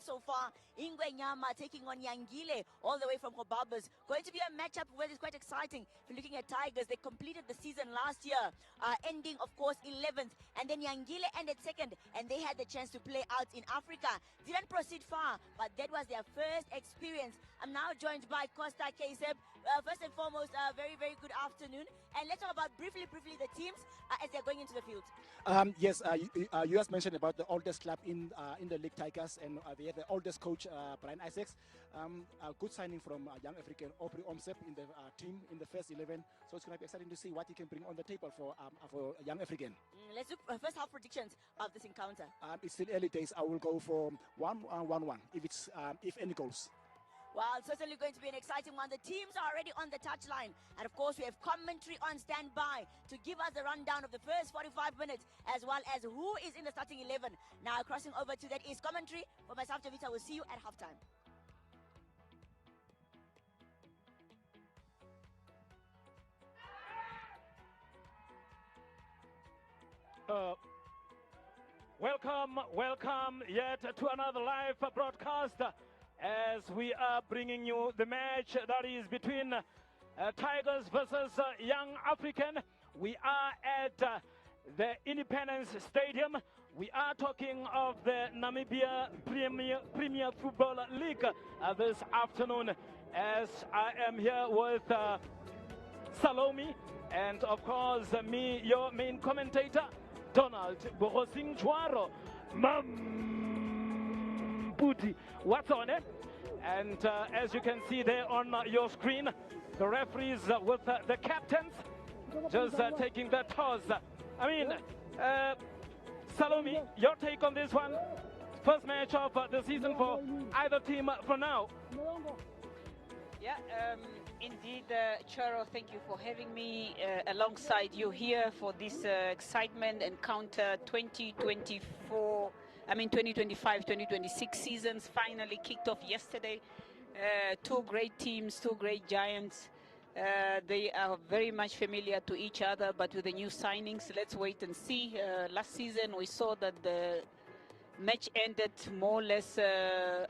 so far. Ingwenyama taking on Yangile all the way from Hobabas. Going to be a matchup where it's quite exciting. If you're looking at Tigers, they completed the season last year, ending, of course, 11th. And then Yangile ended second, and they had the chance to play out in Africa. Didn't proceed far, but that was their first experience. I'm now joined by Costa Kaseb. First and foremost, very, very good afternoon. And let's talk about briefly the teams as they're going into the field. Yes, you just mentioned about the oldest club in the league, Tigers, and they have the oldest coach, Brian Isaacs. A good signing from young African Aubrey Omsep in the team in the first 11. So it's going to be exciting to see what he can bring on the table for young African. Let's look first half predictions of this encounter. It's still early days. I will go for 1-1 if any goals. Well, it's certainly going to be an exciting one. The teams are already on the touchline. And of course, we have commentary on standby to give us a rundown of the first 45 minutes, as well as who is in the starting 11. Now, crossing over to that is commentary. For myself, Javita, we'll see you at halftime. Welcome yet to another live broadcast as we are bringing you the match that is between Tigers versus Young African. We are at the Independence Stadium. We are talking of the Namibia Premier Football League this afternoon, as I am here with Salome and of course me, your main commentator, Donald Borosing Chwaro. Puti, what's on it? And as you can see there on your screen, the referees with the captains just taking the toss. I mean, Salome, your take on this one? First match of the season for either team for now. Yeah, indeed, Charo, thank you for having me alongside you here for this excitement encounter 2025-2026 seasons finally kicked off yesterday. Two great teams, two great giants. They are very much familiar to each other, but with the new signings, let's wait and see. Last season, we saw that the match ended more or less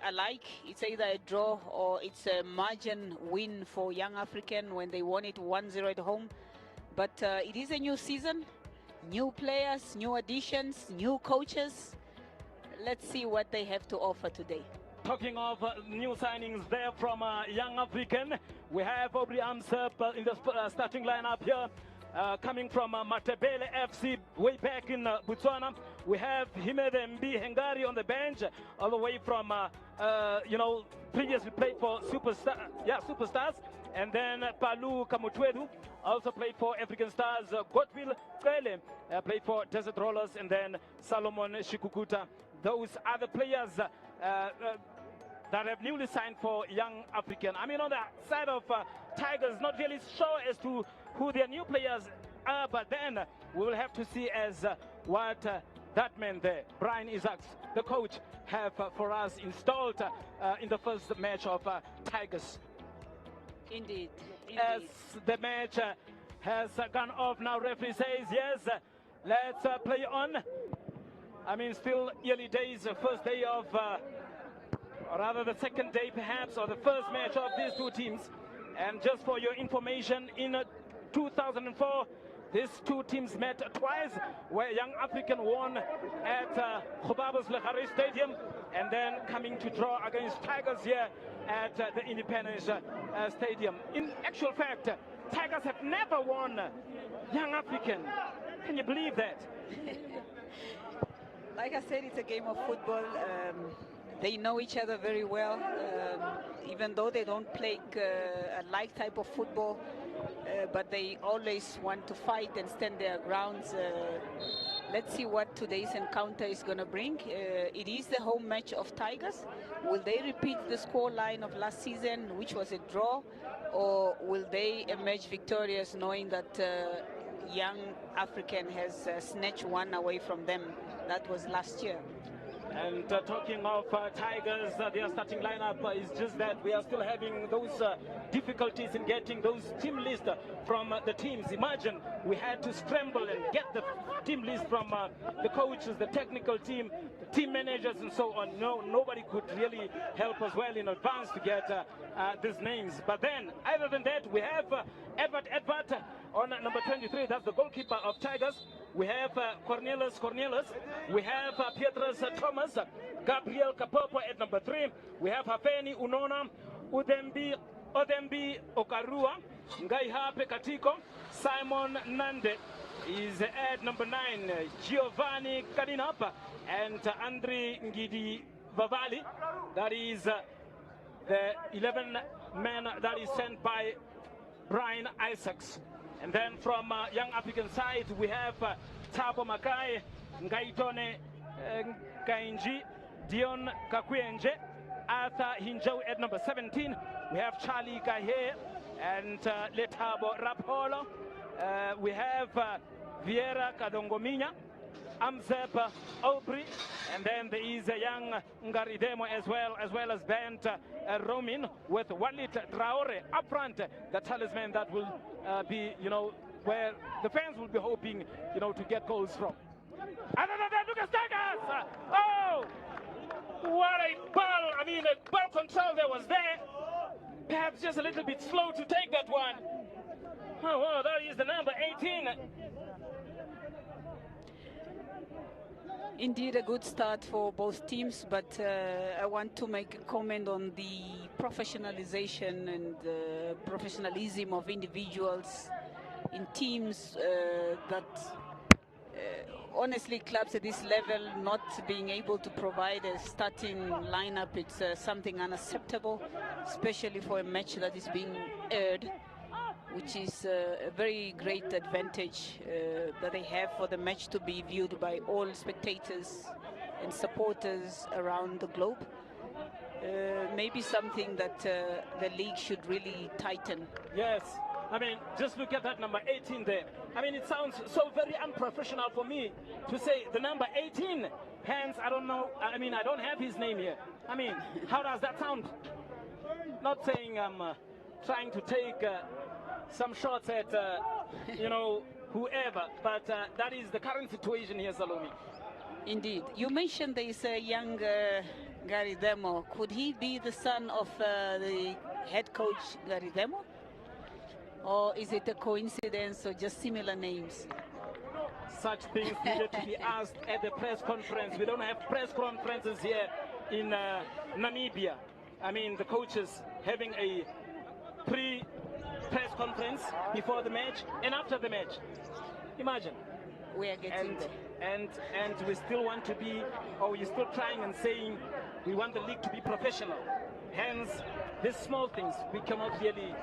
alike. It's either a draw or it's a margin win for Young African when they won it 1-0 at home. But it is a new season, new players, new additions, new coaches. Let's see what they have to offer today. Talking of new signings there from Young African, we have Aubrey Omsep in the starting lineup here. Coming from Matebele FC way back in Botswana. We have Himede Mbi Hengari on the bench, all the way from, previously played for Superstars. And then Palu Kamutwedu also played for African Stars. Godwill Kwele played for Desert Rollers. And then Solomon Shikukuta. Those are the players that have newly signed for Young African. I mean, on the side of Tigers, not really sure as to who their new players are, but then we will have to see as what that man there, Brian Isaacs, the coach, have for us installed in the first match of Tigers. Indeed. As the match has gone off now, referee says, yes, let's play on. I mean, still early days, first day of, or rather the second day perhaps, or the first match of these two teams. And just for your information, in 2004, these two teams met twice, where Young African won at Hobabas Lehari Stadium, and then coming to draw against Tigers here at the Independence Stadium. In actual fact, Tigers have never won Young African. Can you believe that? Like I said, it's a game of football. They know each other very well, even though they don't play a like type of football, but they always want to fight and stand their grounds. Let's see what today's encounter is going to bring. It is the home match of Tigers. Will they repeat the score line of last season, which was a draw, or will they emerge victorious knowing that Young African has snatched one away from them? That was last year. And talking of Tigers, their starting lineup is just that we are still having those difficulties in getting those team lists from the teams. Imagine we had to scramble and get the team list from the coaches, the technical team, the team managers, and so on. No, nobody could really help us well in advance to get these names. But then, other than that, we have Edward on number 23. That's the goalkeeper of Tigers. We have Cornelius. We have Pietrus Thomas, Gabriel Kapopo at number 3. We have Hafeni Unona, Odembi Okarua, Ngaihape Katiko, Simon Nande is at number 9, Giovanni Kadinapa, and Andri Ngidi Vavali. That is the 11 man that is sent by Brian Isaacs. And then from Young African side, we have Thabo Makai, Ngaitone Kainji, Dion Kakwenje, Arthur Hinjau at number 17. We have Charlie Kahe and Letabo Rapolo. We have Vieira Kadongominya, Amzep Aubrey, and then there is a young Ngaridemo as well as Bent Romin with Walid Traore up front, the talisman that will be, where the fans will be hoping, to get goals from. Other than that, look at Tigers! Oh! What a ball! I mean, the ball control that was there. Perhaps just a little bit slow to take that one. Oh, wow, that is the number 18. Indeed, a good start for both teams, but I want to make a comment on the professionalization and professionalism of individuals in teams honestly, clubs at this level not being able to provide a starting lineup, it's something unacceptable, especially for a match that is being aired, which is a very great advantage that they have for the match to be viewed by all spectators and supporters around the globe. Maybe something that the league should really tighten. Yes, I mean, just look at that number 18 there. I mean, it sounds so very unprofessional for me to say the number 18. Hence, I don't know, I mean, I don't have his name here. I mean, how does that sound? Not saying I'm trying to take some shots at, whoever, but that is the current situation here, Salome. Indeed. You mentioned there is a young Gary Demo. Could he be the son of the head coach, Gary Demo? Or is it a coincidence or just similar names? Such things needed to be asked at the press conference. We don't have press conferences here in Namibia. I mean, the coaches having a pre-press conference before the match and after the match. Imagine. We are getting there. And we still want to be, or we're still trying and saying we want the league to be professional. Hence, these small things we cannot really,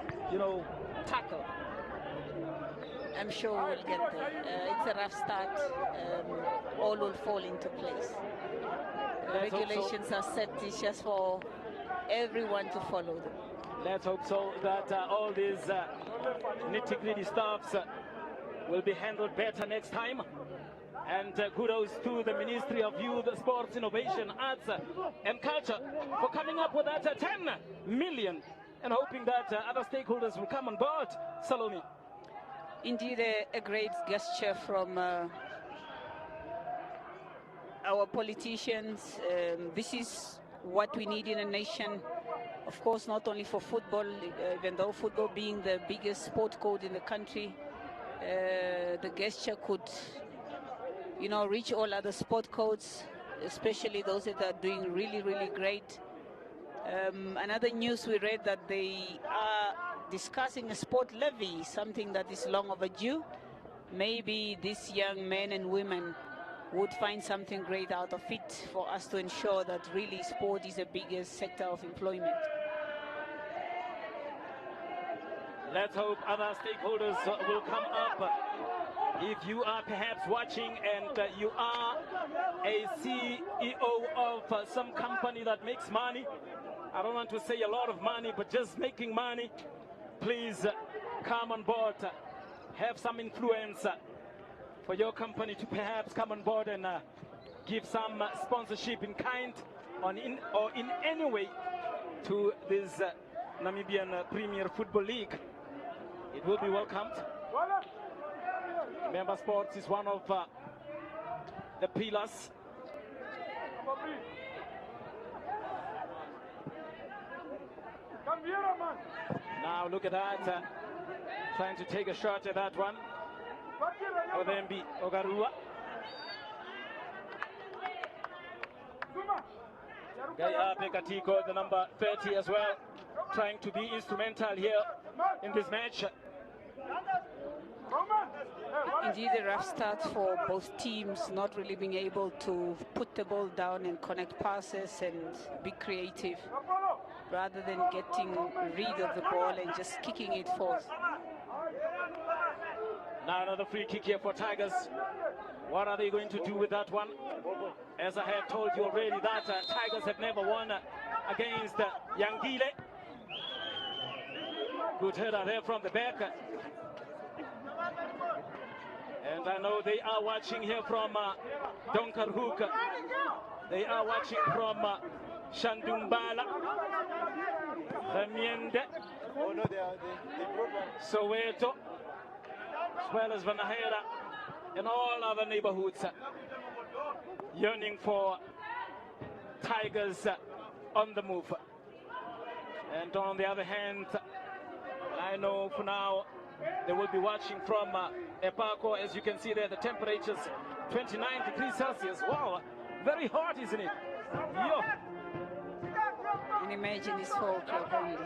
tackle. I'm sure we'll get there. It's a rough start. All will fall into place. The regulations are set. It's just for everyone to follow them. Let's hope so that all these nitty-gritty stuffs will be handled better next time. And kudos to the Ministry of Youth, Sports, Innovation, Arts and Culture for coming up with that 10 million and hoping that other stakeholders will come on board. Salome. Indeed, a great gesture from our politicians. This is what we need in a nation. Of course, not only for football, even though football being the biggest sport code in the country, the gesture could reach all other sport codes, especially those that are doing really, really great. Another news we read that they are discussing a sport levy, something that is long overdue. Maybe these young men and women would find something great out of it for us to ensure that really sport is the biggest sector of employment. Let's hope other stakeholders will come up. If you are perhaps watching and you are a CEO of some company that makes money, I don't want to say a lot of money, but just making money, please come on board, have some influence for your company to perhaps come on board and give some sponsorship in kind or in any way to this Namibian Premier Football League, it will be welcomed. Remember, sports is one of the pillars. Now look at that, trying to take a shot at that one. Odembi Ogarua. Gaya Pekatiko, the number 30 as well, trying to be instrumental here in this match. Indeed, a rough start for both teams, not really being able to put the ball down and connect passes and be creative, rather than getting rid of the ball and just kicking it forth. Now another free kick here for Tigers. What are they going to do with that one? As I have told you already, that Tigers have never won against Yangile. Good header there from the back. And I know they are watching here from Donkerhoek. They are watching from Shandumbala, Remiende, Soweto, as well as Vanahera, and all other neighborhoods yearning for Tigers on the move. And on the other hand, I know for now they will be watching from Epako. As you can see there, the temperature's 29 degrees Celsius. Wow, very hot, isn't it? Yo. And imagine this whole club only.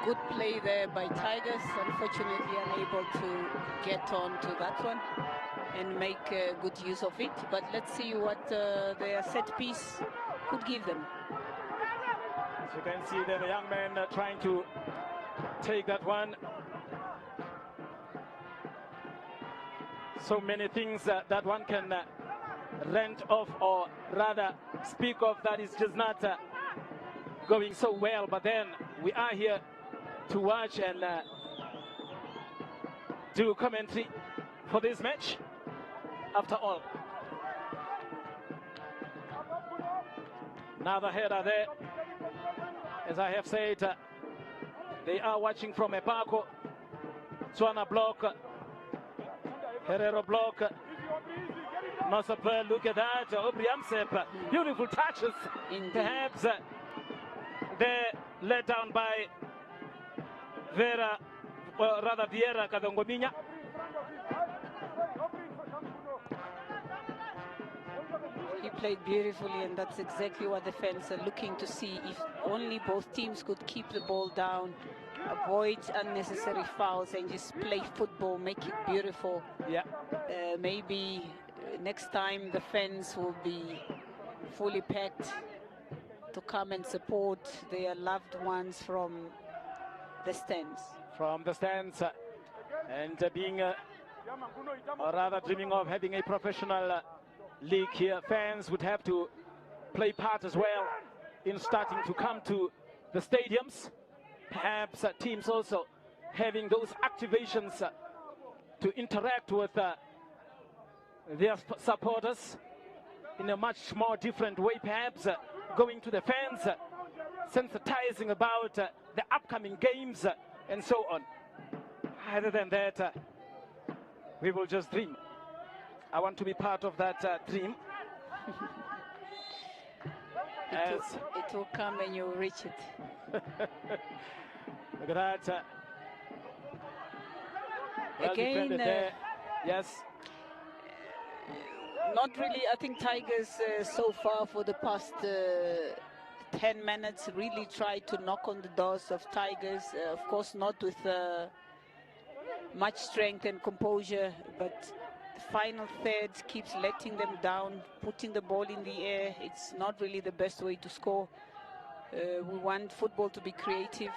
Good play there by Tigers, unfortunately unable to get on to that one and make good use of it. But let's see what their set piece could give them. As you can see there, the young man trying to take that one. So many things that one can rant off, or rather speak of, that is just not going so well. But then we are here to watch and do commentary for this match after all. Another header there. As I have said, they are watching from Epako. Tswana block, Herrero block, Nosapel, look at that, Obriamsep, beautiful touches. Indeed. Perhaps they're let down by Vieira Kadongominya. He played beautifully, and that's exactly what the fans are looking to see. If only both teams could keep the ball down, avoid unnecessary fouls, and just play football, make it beautiful. Yeah. Maybe next time the fans will be fully packed to come and support their loved ones from the stands. From the stands, and being, or rather dreaming of having a professional league here, fans would have to play part as well in starting to come to the stadiums. Perhaps teams also having those activations to interact with their supporters in a much more different way, perhaps going to the fans, sensitizing about the upcoming games and so on. Other than that, we will just dream. I want to be part of that dream. It will come and you'll reach it. Look at that. Well Again, there. Yes. Not really. I think Tigers so far for the past 10 minutes really tried to knock on the doors of Tigers. Of course, not with much strength and composure, but the final third keeps letting them down, putting the ball in the air. It's not really the best way to score. We want football to be creative.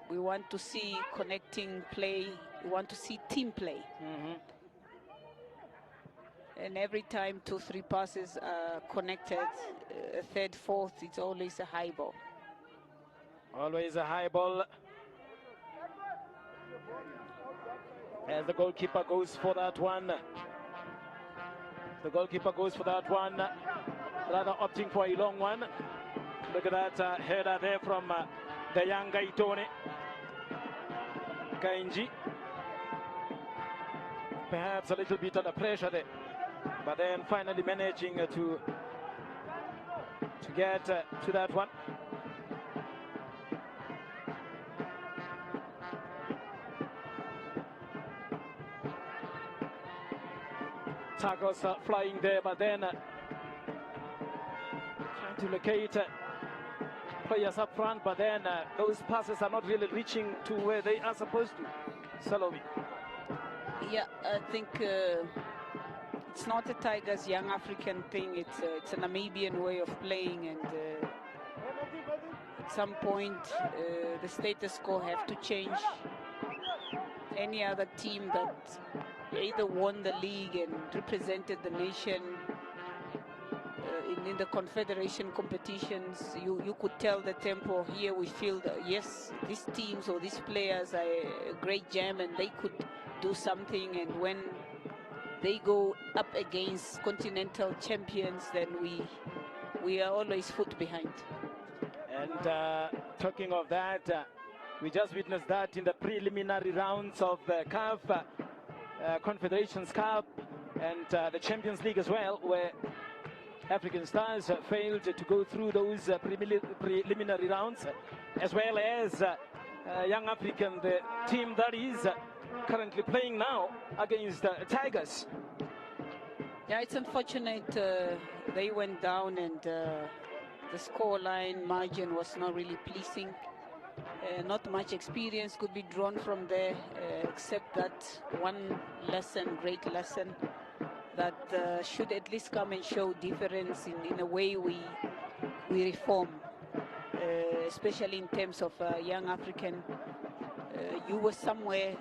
We want to see connecting play. We want to see team play. Mm-hmm. And every time 2-3 passes are connected, third, fourth, it's always a high ball. Always a high ball. As the goalkeeper goes for that one. The goalkeeper goes for that one, rather opting for a long one. Look at that header there from the young Gaitone Kainji. Perhaps a little bit under pressure there, but then finally managing to get to that one. Tackles flying there, but then trying to locate players up front, but then those passes are not really reaching to where they are supposed to. Salomi. Yeah, I think it's not a Tigers young African thing. It's a Namibian way of playing, and at some point the status quo have to change. Any other team that either won the league and represented the nation in the confederation competitions, you could tell the tempo. Here we feel that yes, these teams or these players are a great jam and they could do something, and when they go up against continental champions, then we are always foot behind. And talking of that, we just witnessed that in the preliminary rounds of the CAF Confederations Cup and the Champions League as well, where African Stars failed to go through those preliminary rounds, as well as Young African, the team that is currently playing now against Tigers. Yeah, it's unfortunate they went down, and the scoreline margin was not really pleasing. Not much experience could be drawn from there, except that one lesson, great lesson, that should at least come and show difference in a way we reform, especially in terms of young African. You were somewhere,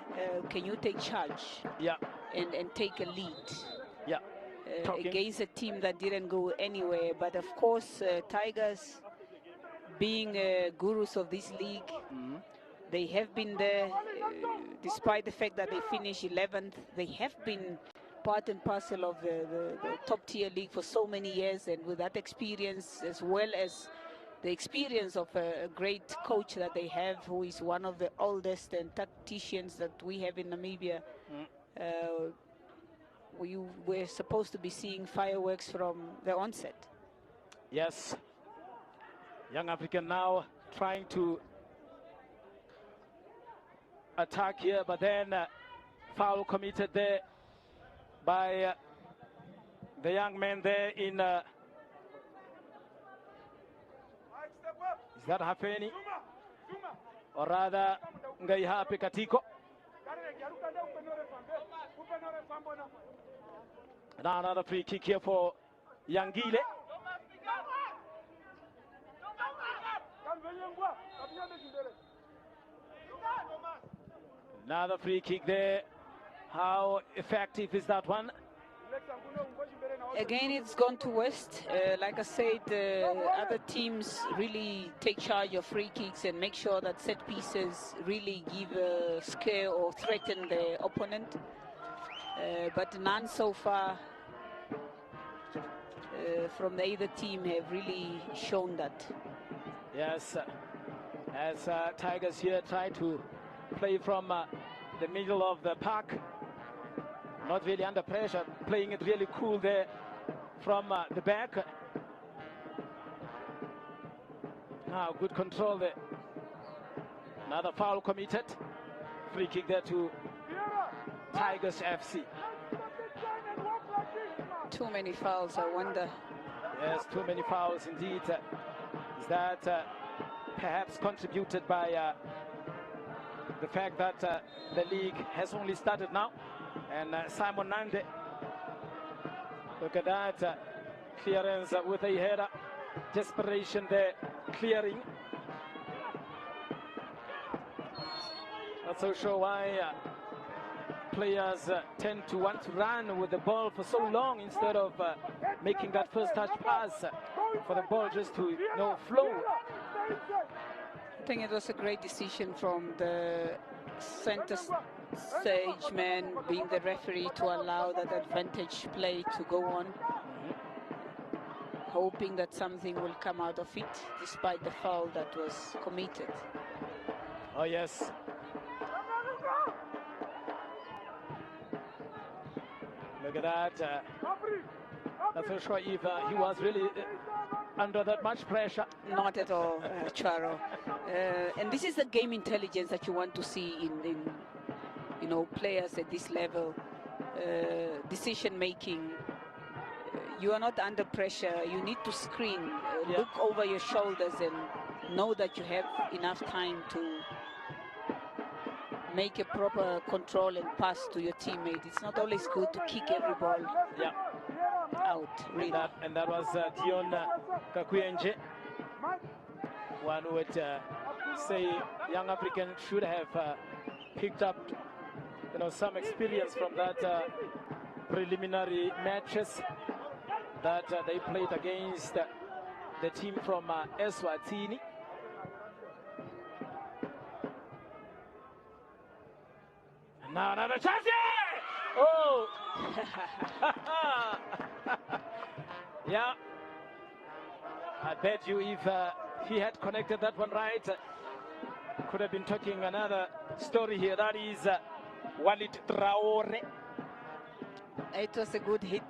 can you take charge? Yeah. And take a lead? Yeah. Against a team that didn't go anywhere. But of course, Tigers, being gurus of this league, they have been there, despite the fact that they finished 11th. They have been part and parcel of the top tier league for so many years, and with that experience, as well as the experience of a great coach that they have, who is one of the oldest and tacticians that we have in Namibia. We were supposed to be seeing fireworks from the onset. Yes. Young African now trying to attack here, but then foul committed there by the young man there in is that Hafeni, or rather Ngaihape Katiko. Now another free kick here for Yangile. Another free kick there. How effective is that one? Again, it's gone to West. Like I said, other teams really take charge of free kicks and make sure that set pieces really give a scare or threaten the opponent. But none so far from either team have really shown that. Yes, as Tigers here try to play from the middle of the park, not really under pressure, playing it really cool there from the back. Now good control there. Another foul committed. Free kick there to Tigers FC. Too many fouls, I wonder. Yes, too many fouls indeed. Is that perhaps contributed by the fact that the league has only started now? And Simon Nande, look at that clearance with a header. Desperation there, clearing. Not so sure why players tend to want to run with the ball for so long instead of making that first touch pass for the ball just to flow. I think it was a great decision from the center Sageman being the referee to allow that advantage play to go on, hoping that something will come out of it, despite the foul that was committed. Oh, yes. Look at that. Not so sure if he was really under that much pressure. Not at all, Charo. And this is the game intelligence that you want to see in you know, players at this level. Decision making. You are not under pressure. You need to screen, look over your shoulders, and know that you have enough time to make a proper control and pass to your teammate. It's not always good to kick every ball out, really. And that was Dion Kakuyenje. One would say young African should have picked up, you know, some experience from that preliminary matches that they played against the team from Eswatini. And now another chance here! Oh! Yeah. I bet you if he had connected that one right, could have been talking another story here. That is Walid Traore. It was a good hit.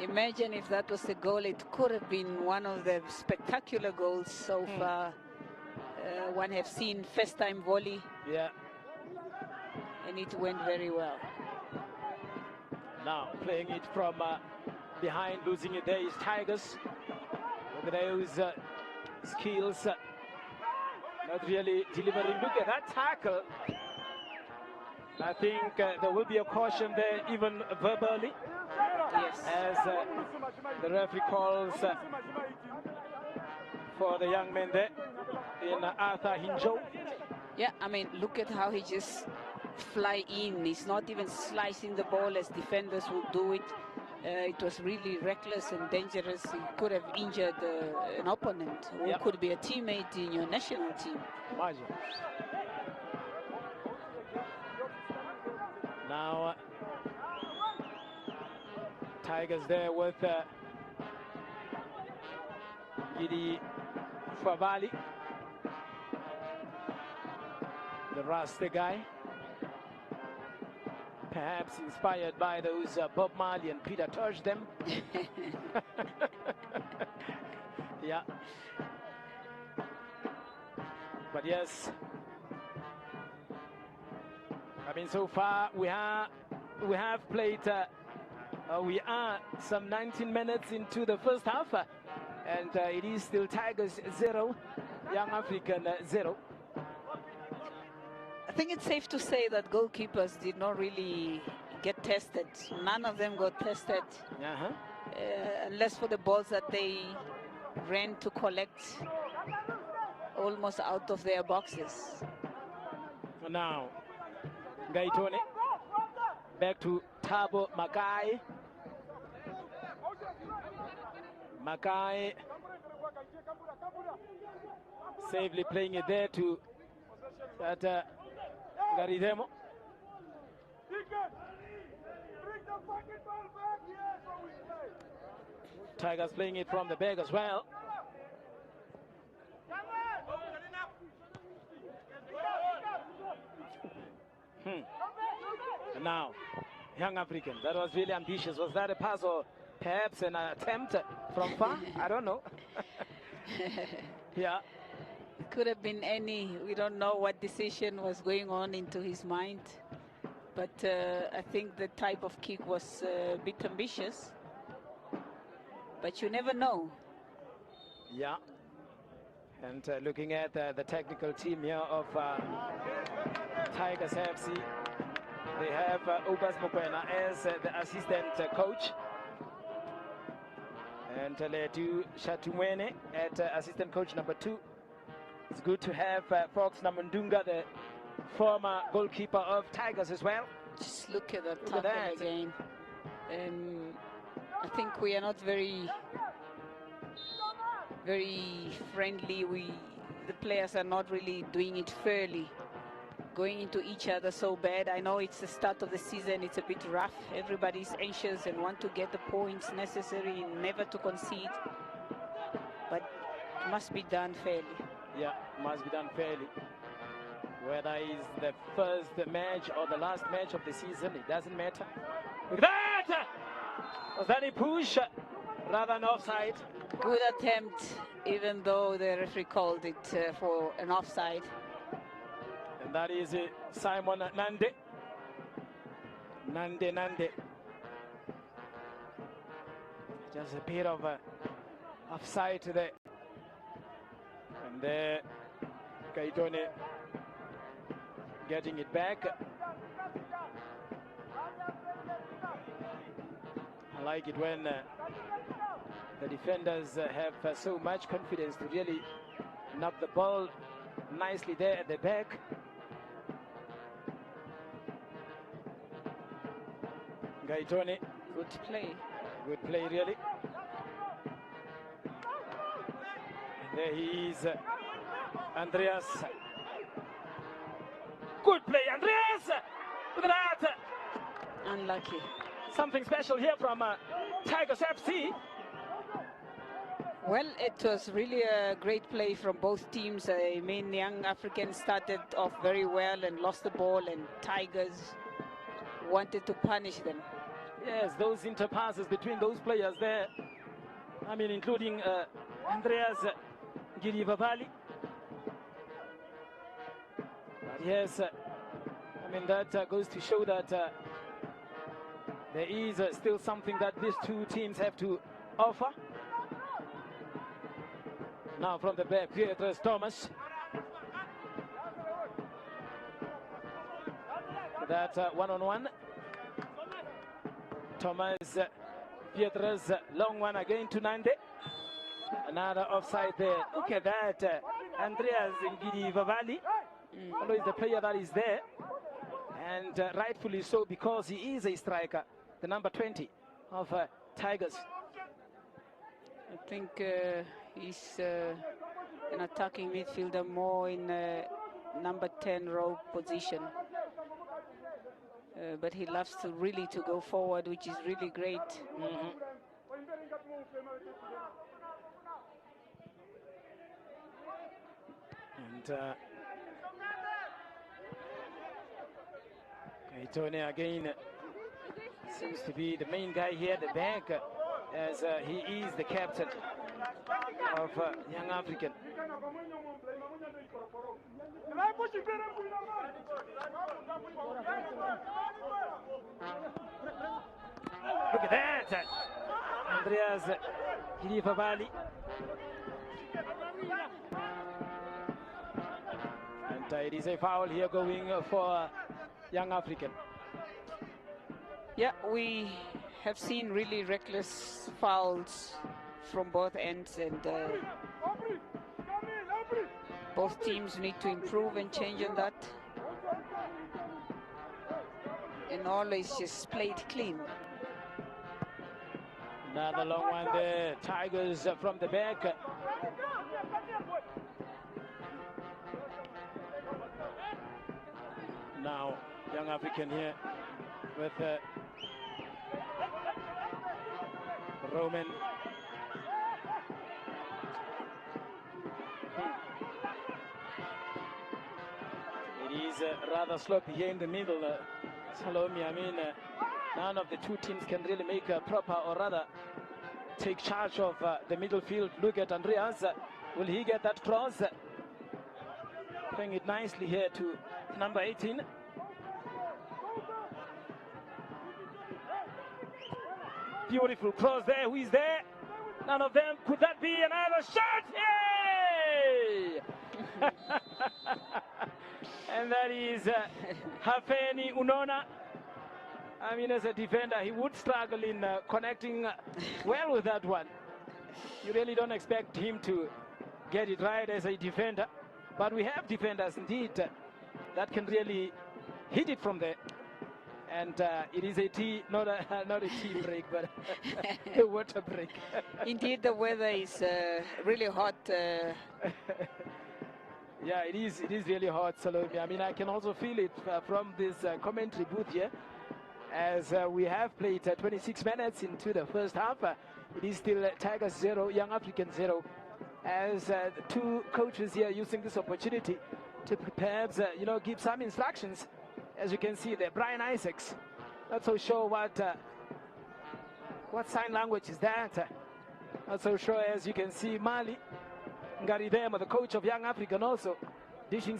Imagine if that was a goal. It could have been one of the spectacular goals so far. One have seen first time volley. Yeah. And it went very well. Now playing it from behind, losing it there is Tigers. Look at those skills. Not really delivering. Look at that tackle. I think there will be a caution there, even verbally. Yes. As the referee calls for the young man there in Arthur Hinjo. Yeah, I mean, look at how he just fly in. He's not even slicing the ball as defenders would do it. It was really reckless and dangerous. He could have injured an opponent who could be a teammate in your national team. Imagine. Now, Tigers there with Gidi Favali, the Rasta guy. Perhaps inspired by those Bob Marley and Peter Tosh them. Yeah. But yes, I mean, so far we have played. We are some 19 minutes into the first half, and it is still Tigers 0, Young African 0. I think it's safe to say that goalkeepers did not really get tested. None of them got tested, unless for the balls that they ran to collect almost out of their boxes. Now, Gaitone, back to Thabo Makai. Makai safely playing it there to that Garidemo. Tigers playing it from the back as well. And now, Young African, that was really ambitious. Was that a pass or perhaps an attempt from far? I don't know. Yeah. It could have been any. We don't know what decision was going on into his mind. But I think the type of kick was a bit ambitious. But you never know. Yeah. And looking at the technical team here of Tigers FC, they have Obas Mokwena as the assistant coach. And Ledu Shatumwene at assistant coach number 2. It's good to have Fox Namundunga, the former goalkeeper of Tigers as well. Just look at that tackle again. I think we are not very friendly. The players are not really doing it fairly. going into each other so bad. I know it's the start of the season, it's a bit rough. Everybody's anxious and want to get the points necessary and never to concede. But it must be done fairly. Yeah, must be done fairly. Whether it's the first match or the last match of the season, it doesn't matter. Look at that! Was that a push rather than offside? Good attempt, even though the referee called it for an offside. And that is Simon Nande. Nande. Just a bit of offside there. And there, Kaitone getting it back. I like it when the defenders have so much confidence to really knock the ball nicely there at the back. Gaitone, Good play. good play really. And there he is, Andreas. Good play, Andreas! Look at that! Unlucky. Something special here from Tigers FC. Well, it was really a great play from both teams. I mean, Young Africans started off very well and lost the ball, and Tigers wanted to punish them. Yes, those interpasses between those players there. I mean, including Andreas Girivavali. But yes, I mean, that goes to show that there is still something that these two teams have to offer. Now from the back, Pietres Thomas. That one-on-one. Thomas, Pietres, long one again to Nande. Another offside there. Look at that. Andreas Ngidi-Vavali. Always the player that is there. And rightfully so, because he is a striker. The number 20 of Tigers. I think he's an attacking midfielder, more in number 10 row position. But he loves to really go forward, which is really great. And Kaitone again seems to be the main guy here at the back, as he is the captain of Young African. Look at that! Andreas Girivavali. And it is a foul here going for Young African. Yeah, we have seen really reckless fouls from both ends, and both teams need to improve and change on that. And always just played clean. Another long one there. Tigers from the back. Now, Young African here with Roman. It is rather sloppy here in the middle. Salome, I mean, none of the two teams can really make a proper, or rather take charge of the middle field. Look at Andreas. Will he get that cross? Playing it nicely here to number 18. Beautiful cross there. Who is there? None of them. Could that be another shot? Yay! And that is Hafeni Unona. I mean, as a defender, he would struggle in connecting well with that one. You really don't expect him to get it right as a defender. But we have defenders, indeed, that can really hit it from there. And it is a tea, not a tea break, but a water break. Indeed, the weather is really hot. Yeah, it is really hot, Salome. I mean, I can also feel it from this commentary booth here. As we have played 26 minutes into the first half, it is still Tigers 0, Young African 0. As the two coaches here using this opportunity to perhaps, give some instructions. As you can see there, Brian Isaacs, not so sure what sign language is that. Not so sure. As you can see, Mali Ngaridemo, the coach of Young African, also dishing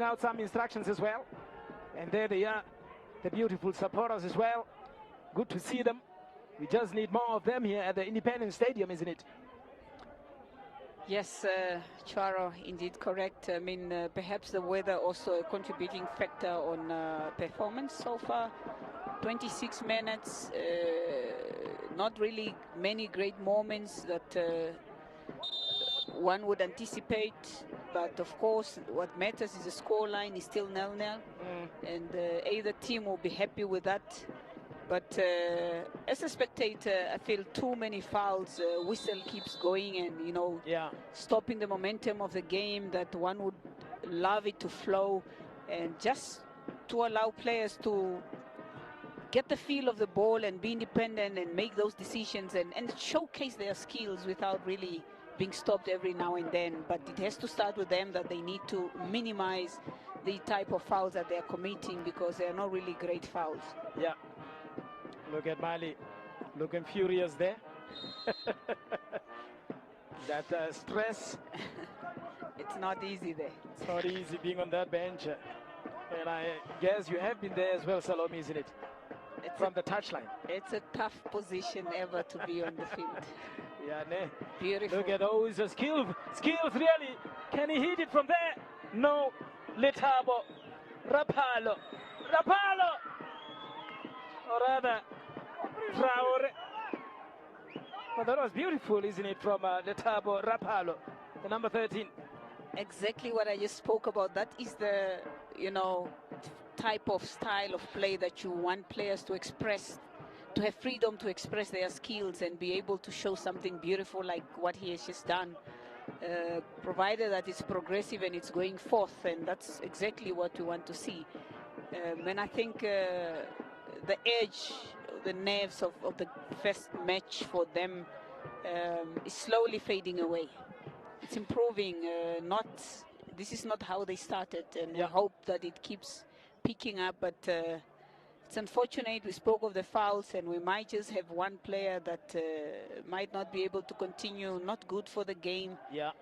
out some instructions as well. And there they are, the beautiful supporters as well. Good to see them. We just need more of them here at the Independence Stadium, isn't it? Yes, Charo, indeed correct. I mean, perhaps the weather also a contributing factor on performance so far. 26 minutes, not really many great moments that one would anticipate, but of course what matters is the scoreline is still 0-0, and either team will be happy with that. But as a spectator, I feel too many fouls. Whistle keeps going, and stopping the momentum of the game. That one would love it to flow, and just to allow players to get the feel of the ball and be independent and make those decisions and showcase their skills without really being stopped every now and then. But it has to start with them, that they need to minimize the type of fouls that they're committing, because they're not really great fouls. Yeah. Look at Mali, looking furious there. That stress. It's not easy there. It's not easy being on that bench. And I guess you have been there as well, Salome, isn't it? From the touchline. It's a tough position ever to be on the field. Yeah, ne? Beautiful. Look at those skills, really. Can he hit it from there? No. Letabo, Rapalo, or rather, Traore. Well, that was beautiful, isn't it, from Letabo Rapalo, the number 13. Exactly what I just spoke about. That is the, type of style of play that you want players to express, to have freedom to express their skills and be able to show something beautiful like what he has just done, provided that it's progressive and it's going forth, and that's exactly what we want to see. And I think the edge, the nerves of the first match for them is slowly fading away. It's improving. This is not how they started, and we hope that it keeps picking up. But it's unfortunate. We spoke of the fouls, and we might just have one player that might not be able to continue. Not good for the game. Yeah.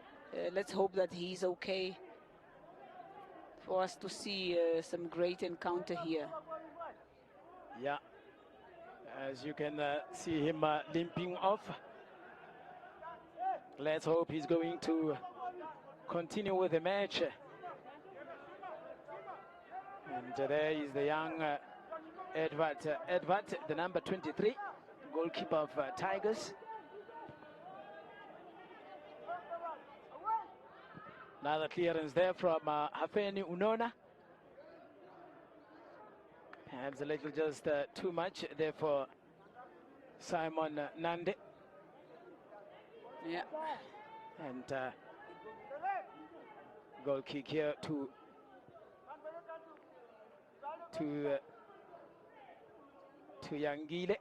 Let's hope that he's okay, for us to see some great encounter here. Yeah. As you can see him limping off. Let's hope he's going to continue with the match. And there is the young Edward, the number 23, goalkeeper of Tigers. Another clearance there from Hafeni Unona. Perhaps a little just too much there for Simon Nande. Yeah. And goal kick here to Yangile.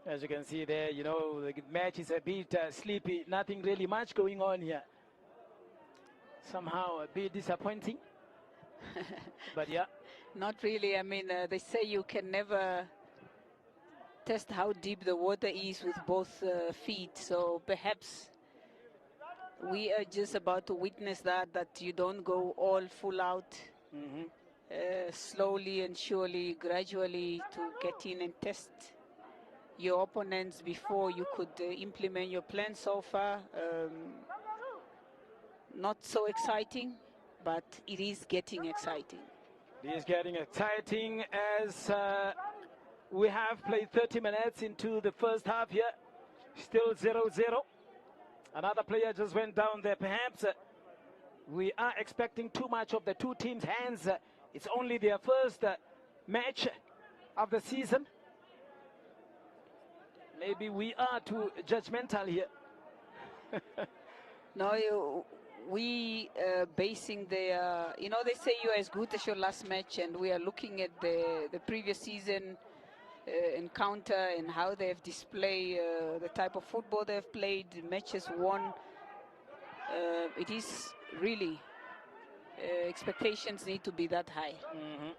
As you can see there, the match is a bit sleepy. Nothing really much going on here. Somehow a bit disappointing. But yeah. Not really. I mean, they say you can never test how deep the water is with both feet. So perhaps we are just about to witness that you don't go all full out. Slowly and surely, gradually, to get in and test your opponents before you could implement your plan. So far, not so exciting, but it is getting exciting. It is getting exciting as we have played 30 minutes into the first half here. Still 0-0. Another player just went down there. Perhaps we are expecting too much of the two teams' hands. It's only their first match. of the season. Maybe we are too judgmental here. No, we basing the, they say you're as good as your last match, and we are looking at the previous season encounter and how they've displayed the type of football they've played, matches won. It is really, expectations need to be that high. Mm-hmm.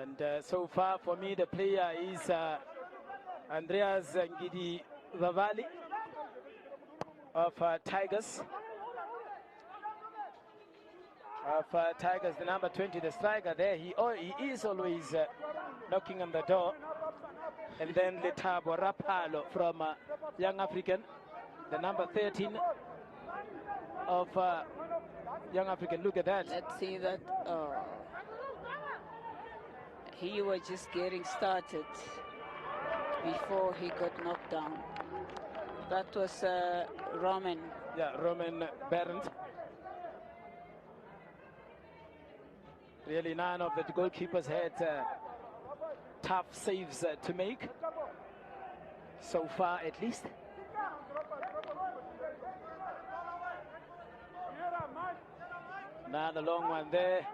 And so far for me, the player is Andreas Ngidi Vavali of Tigers. Tigers, the number 20, the striker there. He is always knocking on the door. And then Letabo Rapalo from Young African, the number 13 of Young African. Look at that. Let's see that. He was just getting started before he got knocked down. That was Roman. Yeah, Roman Berendt. Really, none of the goalkeepers had tough saves to make, so far at least. Another long one there.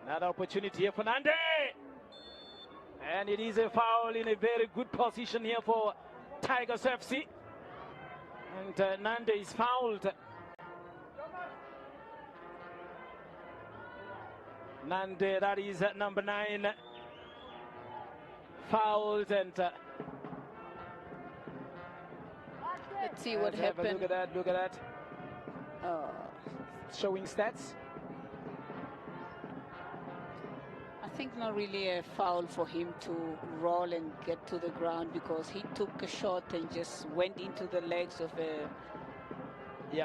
Another opportunity here for Nande. And it is a foul in a very good position here for Tigers FC. And Nande is fouled. Nande, that is number 9, fouled. And let's see what happened. Look at that, look at that. Showing stats. I think not really a foul for him to roll and get to the ground, because he took a shot and just went into the legs of a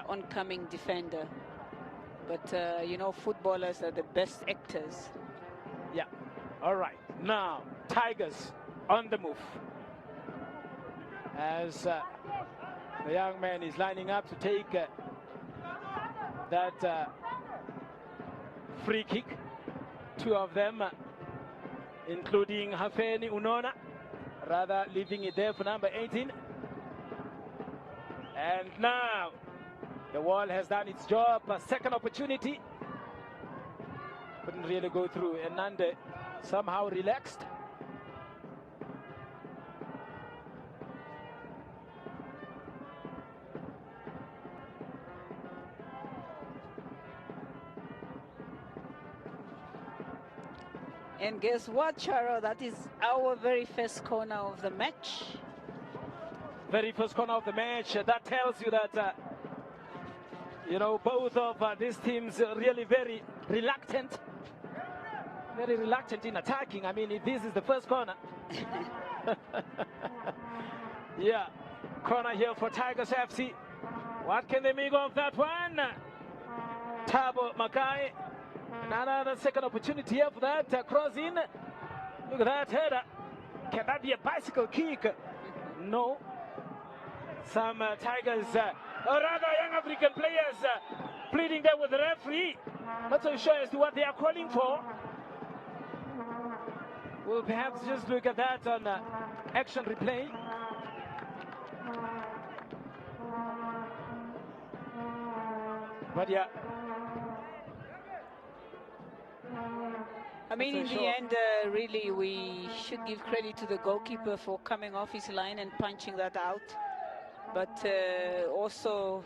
oncoming defender. But, footballers are the best actors. Yeah. All right. Now, Tigers on the move. As the young man is lining up to take that free kick. 2 of them, including Hafeni Unona, rather leaving it there for number 18. And now, the wall has done its job. A second opportunity. Couldn't really go through. And Nande somehow relaxed. And guess what, Charo? That is our very first corner of the match. Very first corner of the match. That tells you that both of these teams are really very reluctant in attacking. I mean, if this is the first corner. Yeah, corner here for Tigers FC. What can they make of that one? Thabo Makai. Another second opportunity here for that cross in. Look at that header. Can that be a bicycle kick? No. Some Tigers, or rather young African players, pleading there with the referee. Not so sure as to what they are calling for. We'll perhaps just look at that on action replay. But yeah. I mean, in the end, really, we should give credit to the goalkeeper for coming off his line and punching that out. But also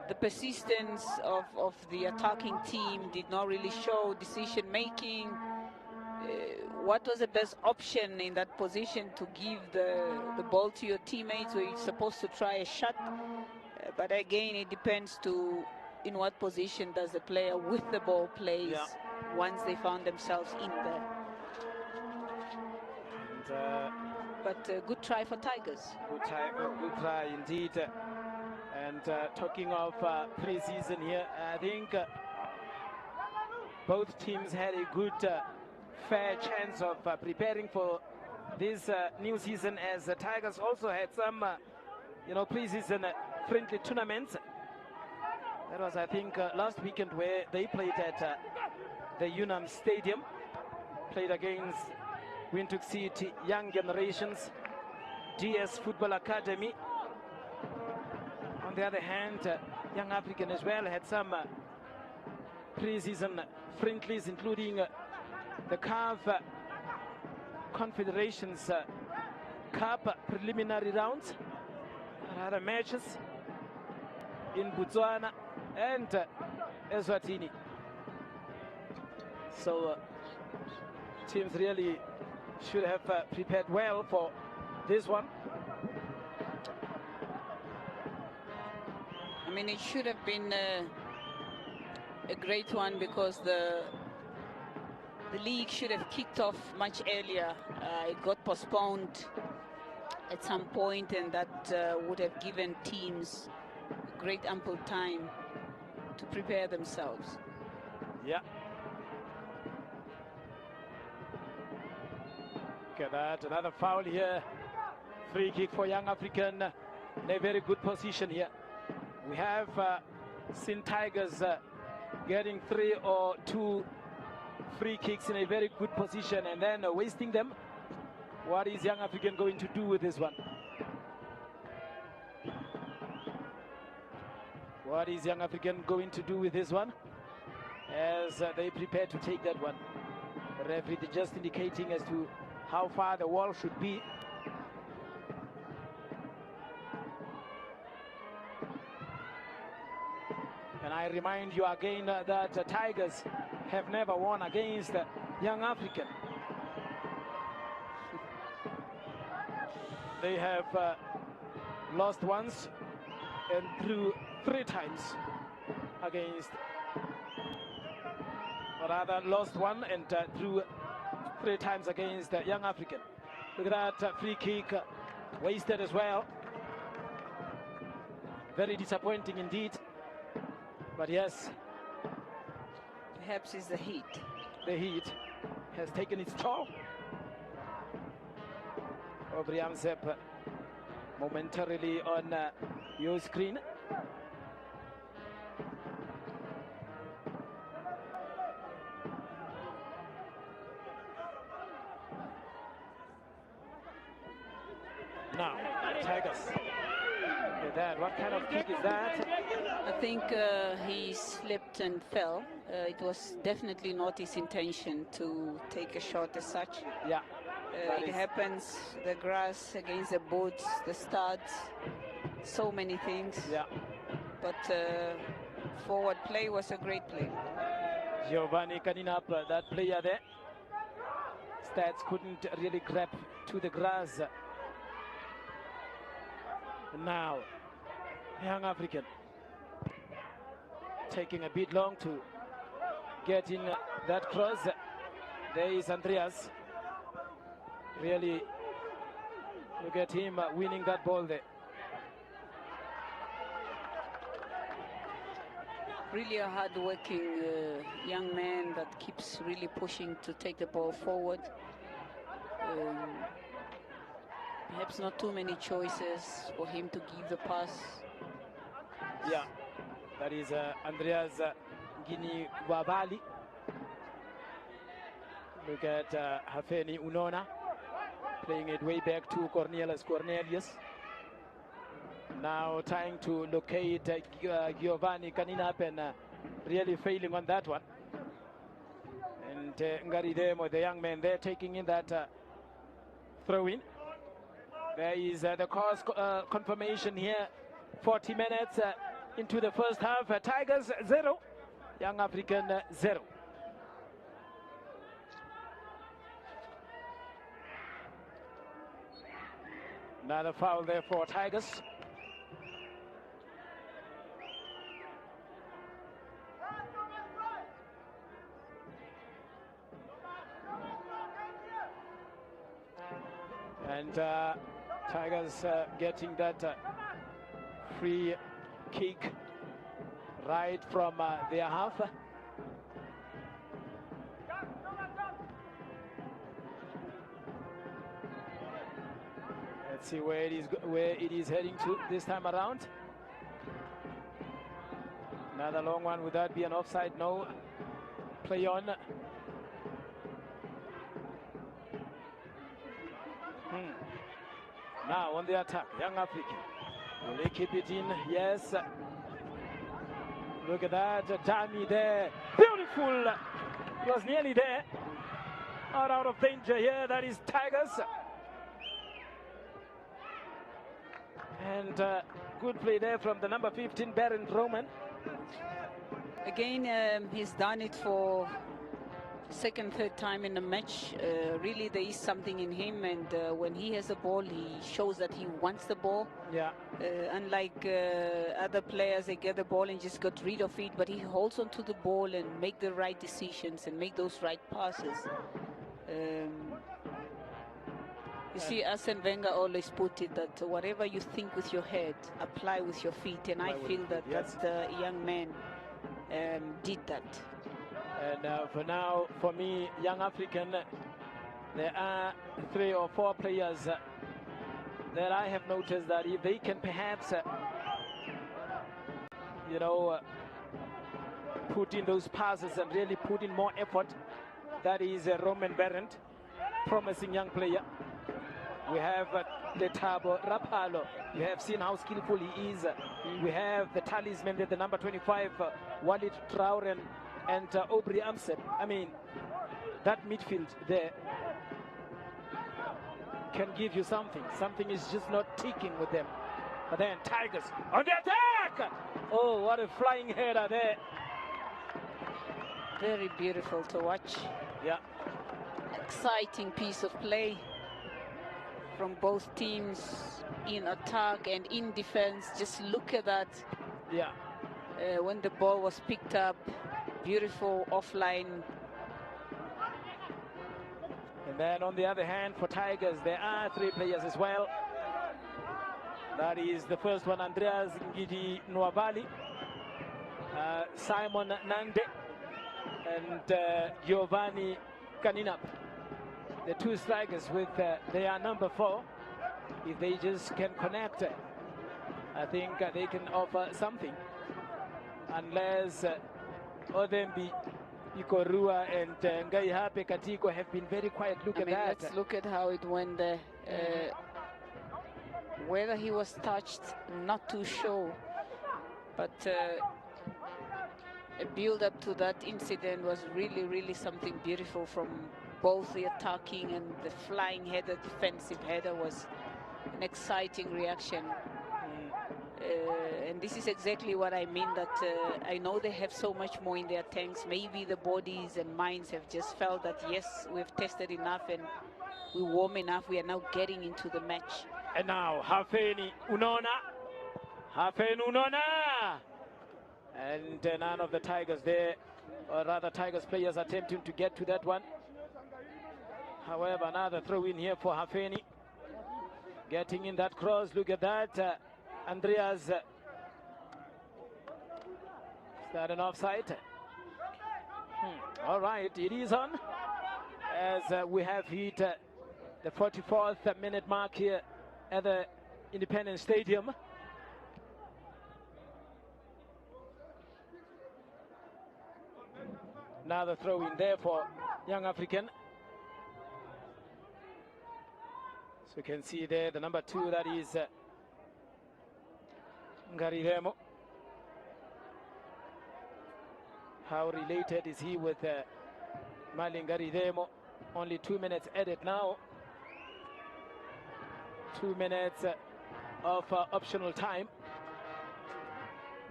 the persistence of the attacking team did not really show decision-making. What was the best option in that position to give the ball to your teammates, where you're supposed to try a shot? But again, it depends to in what position does the player with the ball plays once they found themselves in there. And, but good try for Tigers. Good try indeed. And talking of pre-season here, I think both teams had a good, fair chance of preparing for this new season, as the Tigers also had some, pre-season friendly tournaments. That was, I think, last weekend where they played at the Unam Stadium. Played against Windhoek City Young Generations DS Football Academy. On the other hand, Young African as well had some pre-season friendlies, including the CAF Confederations Cup preliminary rounds, other matches in Botswana and Eswatini. So teams really should have prepared well for this one. I mean, it should have been a great one because the league should have kicked off much earlier. It got postponed at some point, and that would have given teams great ample time to prepare themselves. Yeah. Look at that, another foul here. Free kick for Young African in a very good position here. We have seen Tigers getting 3 or 2 free kicks in a very good position and then wasting them. What is Young African going to do with this one? What is Young African going to do with this one as they prepare to take that one? The referee just indicating as to how far the wall should be. And I remind you again that Tigers have never won against Young African. They have lost once and drew 3 times against, or rather lost 1 and drew 3 times against Young African. Look at that free kick wasted as well. Very disappointing indeed. But yes, perhaps it's the heat. The heat has taken its toll. Aubrey Amsep momentarily on your screen. Now, Tigers. Look at that. What kind of kick is that? I think he slipped and fell. It was definitely not his intention to take a shot as such. Yeah. It happens, the grass against the boots, the studs, so many things. Yeah. But forward play was a great play. Giovanni cutting up that player there. Stats couldn't really grab to the grass. Now, Young African taking a bit long to get in that cross. There is Andreas. Really, look at him winning that ball there. Really a hard-working young man that keeps really pushing to take the ball forward. Perhaps not too many choices for him to give the pass. Yeah, that is Andreas Gini Wabali. Look at Hafeni Unona playing it way back to Cornelius. Now trying to locate Giovanni Kaninap and really failing on that one. And Ngaridemo, the young man there, taking in that throw-in. There is the cause confirmation here. 40 minutes into the first half. Tigers 0, Young African 0. Another foul there for Tigers. And Tigers getting that free kick right from their half. Let's see where it is heading to this time around. Another long one. Would that be an offside? No. Play on. Now on the attack, Young African. Will they keep it in? Yes. Look at that, dummy there. Beautiful. It was nearly there. Not out of danger here. That is Tigers. And good play there from the number 15, Baron Roman. Again, he's done it for second, third time in the match. Really, there is something in him, and when he has the ball, he shows that he wants the ball. Yeah. Unlike other players, they get the ball and just got rid of it, but he holds on to the ball and make the right decisions and make those right passes. You see, Arsene Wenger always put it that whatever you think with your head, apply with your feet, and I feel that that young man did that. And for now, for me, Young African, there are 3 or 4 players that I have noticed that if they can perhaps, you know, put in those passes and really put in more effort, that is Roman Berendt, promising young player. We have Letabo Rapalo. You have seen how skillful he is. We have the talisman there, the number 25, Walid Traore and Aubrey Amsep. I mean, that midfield there can give you something. Something is just not ticking with them. But then Tigers on the attack! Oh, what a flying header there. Very beautiful to watch. Yeah. Exciting piece of play from both teams in attack and in defense. Just look at that. Yeah. When the ball was picked up, beautiful offline. And then on the other hand, for Tigers, there are 3 players as well. That is the first one, Andreas Ngidi Nwabali, Simon Nande, and Giovanni Kaninap. The 2 strikers with their number 4. If they just can connect, I think they can offer something. Unless Odembi, Ikorua and Ngaihape Katiko have been very quiet. Look at that. Let's look at how it went there. Whether he was touched, not too sure. But a build-up to that incident was really, really something beautiful from both the attacking and the flying header, defensive header was an exciting reaction. And this is exactly what I mean, that I know they have so much more in their tanks. Maybe the bodies and minds have just felt that, yes, we've tested enough and we're warm enough. We are now getting into the match. And now, Hafeni Unona. And none of the Tigers there, or rather Tigers players attempting to get to that one. However, another throw in here for Hafeni. Getting in that cross, look at that. Andreas. Is that an offside? All right, it is on. As we have hit the 44th minute mark here at the Independence Stadium. Another throw in there for Young African. So you can see there the number 2, that is Ngariremo. How related is he with Mali Ngariremo? Only 2 minutes added now. 2 minutes of optional time.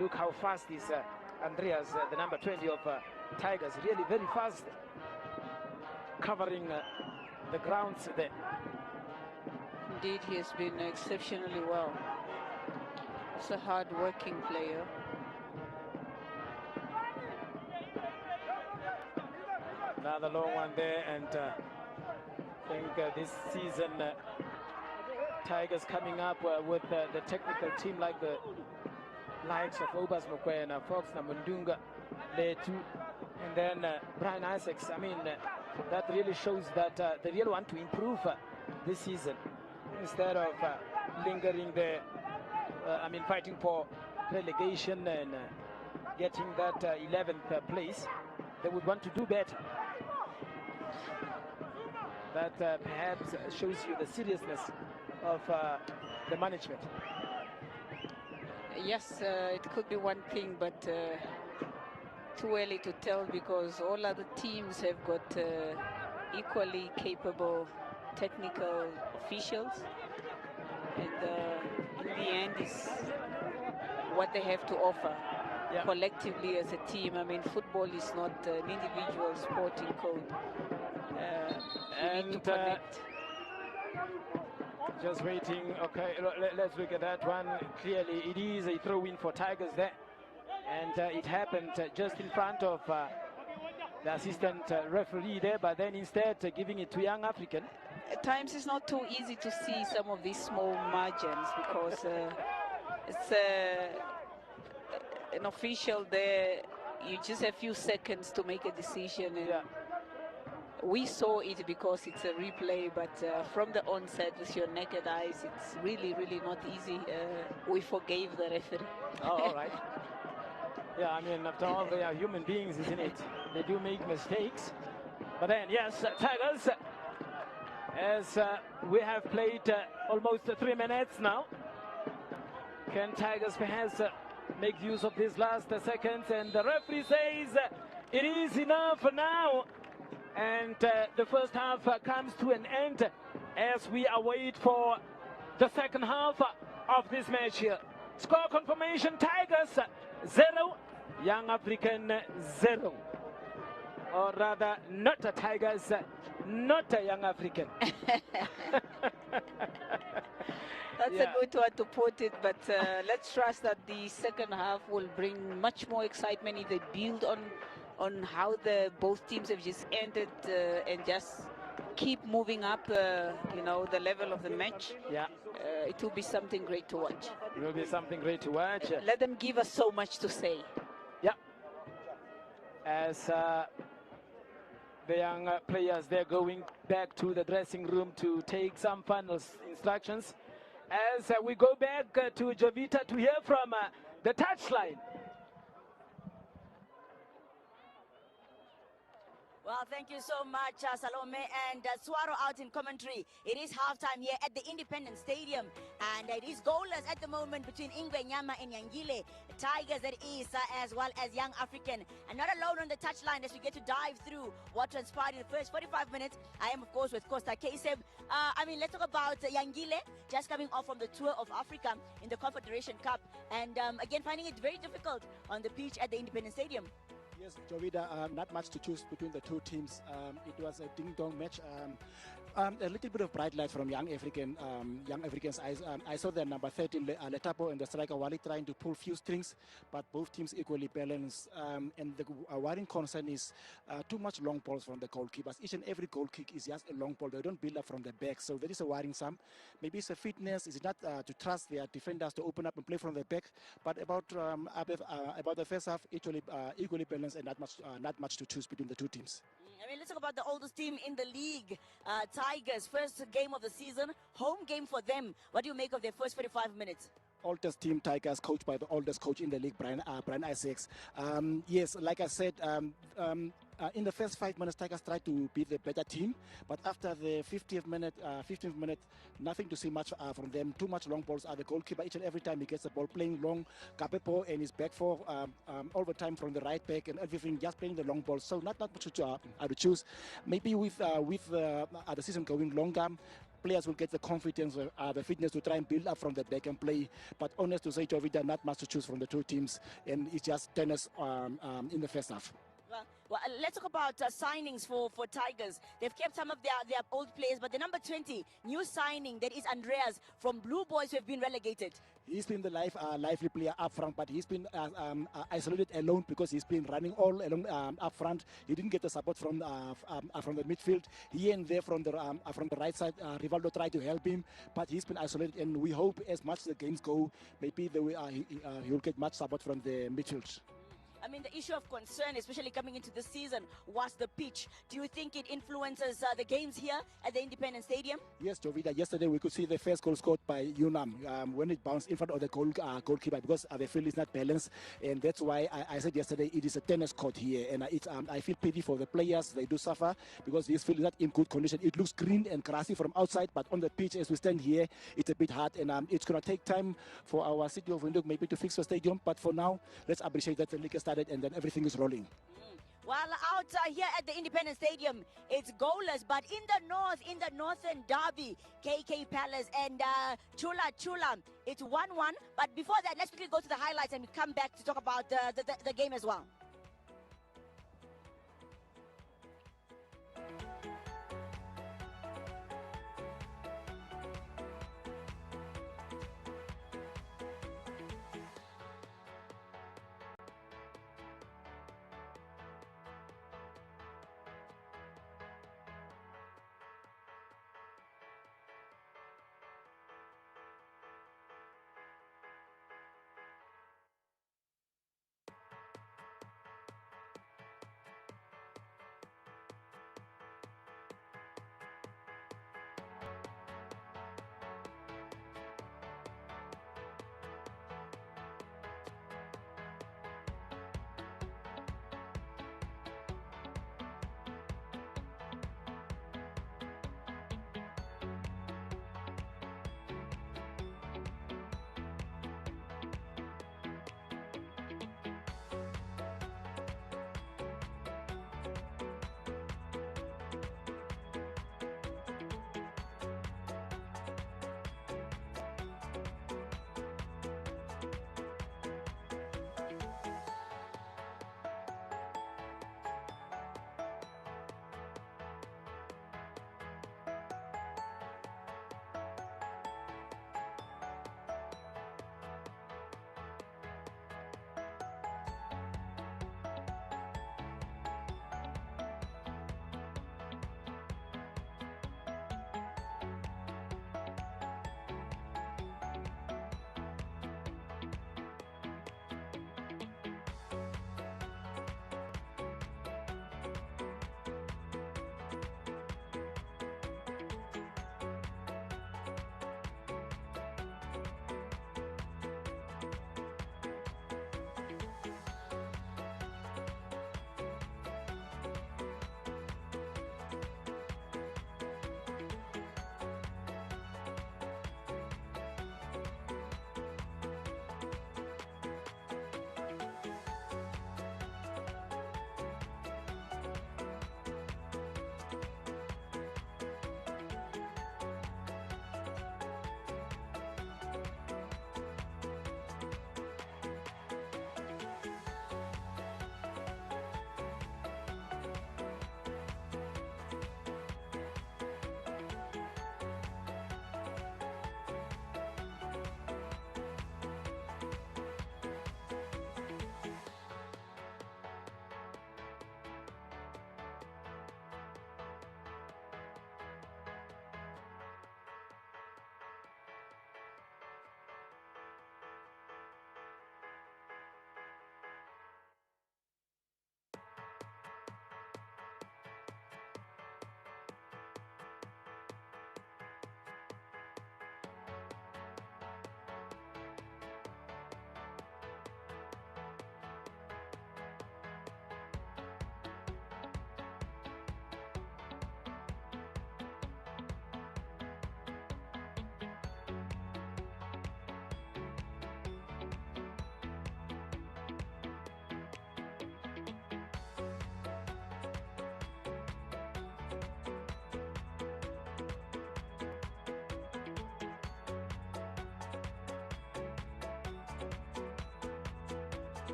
Look how fast is Andreas, the number 20 of Tigers, really very fast, covering the grounds there. Indeed, he has been exceptionally well. He's a hard-working player. Another long one there, and I think this season Tigers coming up with the technical team like the likes of Obas Mokwena, Fox Namundunga, Letu, and then Brian Isaacs. I mean, that really shows that they really want to improve this season instead of lingering there. I mean, fighting for relegation and getting that 11th place. They would want to do better. That perhaps shows you the seriousness of the management. Yes, it could be one thing, but too early to tell, because all other teams have got equally capable technical officials, and in the end is what they have to offer collectively as a team. I mean, football is not an individual sporting code. You need to connect. Just waiting. Okay, let's look at that one. Clearly, it is a throw-in for Tigers there, and it happened just in front of the assistant referee there, but then instead giving it to Young African. At times it's not too easy to see some of these small margins, because it's an official there. You just have a few seconds to make a decision, and we saw it because it's a replay, but from the onset with your naked eyes, it's really, really not easy. We forgave the referee. Oh, all right. Yeah, I mean, after all, they are human beings, isn't it? They do make mistakes. But then, yes, Tigers, as we have played almost 3 minutes now, can Tigers perhaps make use of these last seconds? And the referee says it is enough now. And the first half comes to an end as we await for the second half of this match here. Score confirmation: Tigers 0, Young African 0. Or rather, not a Tigers, not a Young African. That's a good way to put it, but let's trust that the second half will bring much more excitement if they build on how both teams have just ended, and just keep moving up, you know, the level of the match. Yeah. It will be something great to watch. It will be something great to watch. Let them give us so much to say. Yeah. As the young players, they're going back to the dressing room to take some final instructions. As we go back to Jovita to hear from the touchline. Well, thank you so much, Salome and Swaro out in commentary. It is halftime here at the Independence Stadium, and it is goalless at the moment between Ingwe Nyama and Yangile. Tigers, that is, as well as Young African. And not alone on the touchline as we get to dive through what transpired in the first 45 minutes. I am, of course, with Costa Kaseb. I mean, let's talk about Yangile, just coming off from the tour of Africa in the Confederation Cup. And again, finding it very difficult on the pitch at the Independence Stadium. Yes, Jovita, not much to choose between the two teams. It was a ding-dong match. A little bit of bright light from Young Africans. I saw the number 13, Letapo, and the striker Wali trying to pull few strings, but both teams equally balanced. And the worrying concern is too much long balls from the goalkeepers. Each and every goal kick is just a long ball. They don't build up from the back, so there is a worrying some. Maybe it's a fitness. It's not to trust their defenders to open up and play from the back. But about the first half, equally balanced, and not much to choose between the two teams. I mean, let's talk about the oldest team in the league, Tigers. First game of the season, home game for them. What do you make of their first 45 minutes? Oldest team, Tigers, coached by the oldest coach in the league, Brian Isaacs. Yes, like I said, in the first 5 minutes, Tigers tried to be the better team, but after the 15th minute, nothing to see much from them. Too much long balls. The goalkeeper, each and every time he gets the ball, playing long, Kapepo and his back four all the time from the right back and everything, just playing the long ball. So not much to choose. Maybe with the season going longer, players will get the confidence, the fitness to try and build up from the back and play. But honest to say, Jovita, not much to choose from the two teams, and it's just tennis in the first half. Well, let's talk about signings for Tigers. They've kept some of their old players, but the number 20, new signing, that is Andreas from Blue Boys, who have been relegated. He's been the lively player up front, but he's been isolated alone because he's been running all along up front. He didn't get the support from the midfield. Here and there from the right side, Rivaldo tried to help him, but he's been isolated, and we hope as much as the games go, maybe he will get much support from the midfield. I mean, the issue of concern, especially coming into the season, was the pitch. Do you think it influences the games here at the Independence Stadium? Yes, Jovita. Yesterday we could see the first goal scored by Unam when it bounced in front of the goalkeeper because the field is not balanced, and that's why I said yesterday it is a tennis court here, and I feel pity for the players. They do suffer because this field is not in good condition. It looks green and grassy from outside, but on the pitch as we stand here, it's a bit hard, and it's going to take time for our city of Windhoek maybe to fix the stadium. But for now, let's appreciate that the league has started and then everything is rolling. Well, out here at the Independence Stadium, it's goalless. But in the Northern Derby, KK Palace and Chula Chula, it's 1-1. But before that, let's quickly go to the highlights and we come back to talk about the game as well.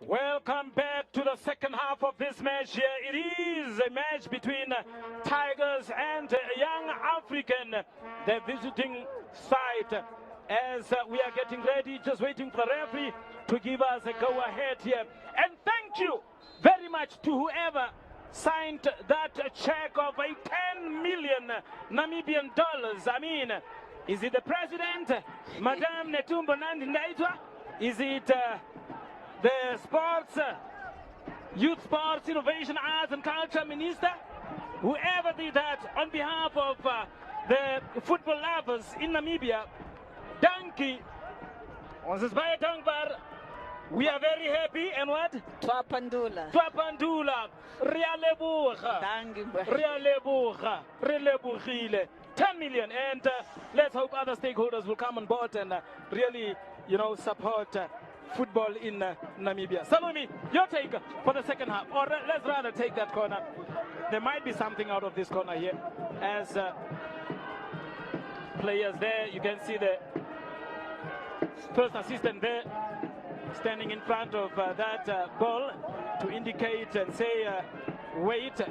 Welcome back to the second half of this match here. It is a match between Tigers and Young African, the visiting side. As we are getting ready, just waiting for the referee to give us a go-ahead here. And thank you very much to whoever signed that check of a 10 million Namibian dollars. I mean, is it the president, Madame Netumbo Nandi Ndaitwa? Is it the sports, youth sports, innovation, arts and culture minister? Whoever did that on behalf of the football lovers in Namibia, Danki, we are very happy. And what? Twapandula. Rialebuga, 10 million. And let's hope other stakeholders will come on board and really, support football in Namibia. Salome, your take for the second half, or let's rather take that corner. There might be something out of this corner here. As players there, you can see the first assistant there standing in front of that ball to indicate and say wait.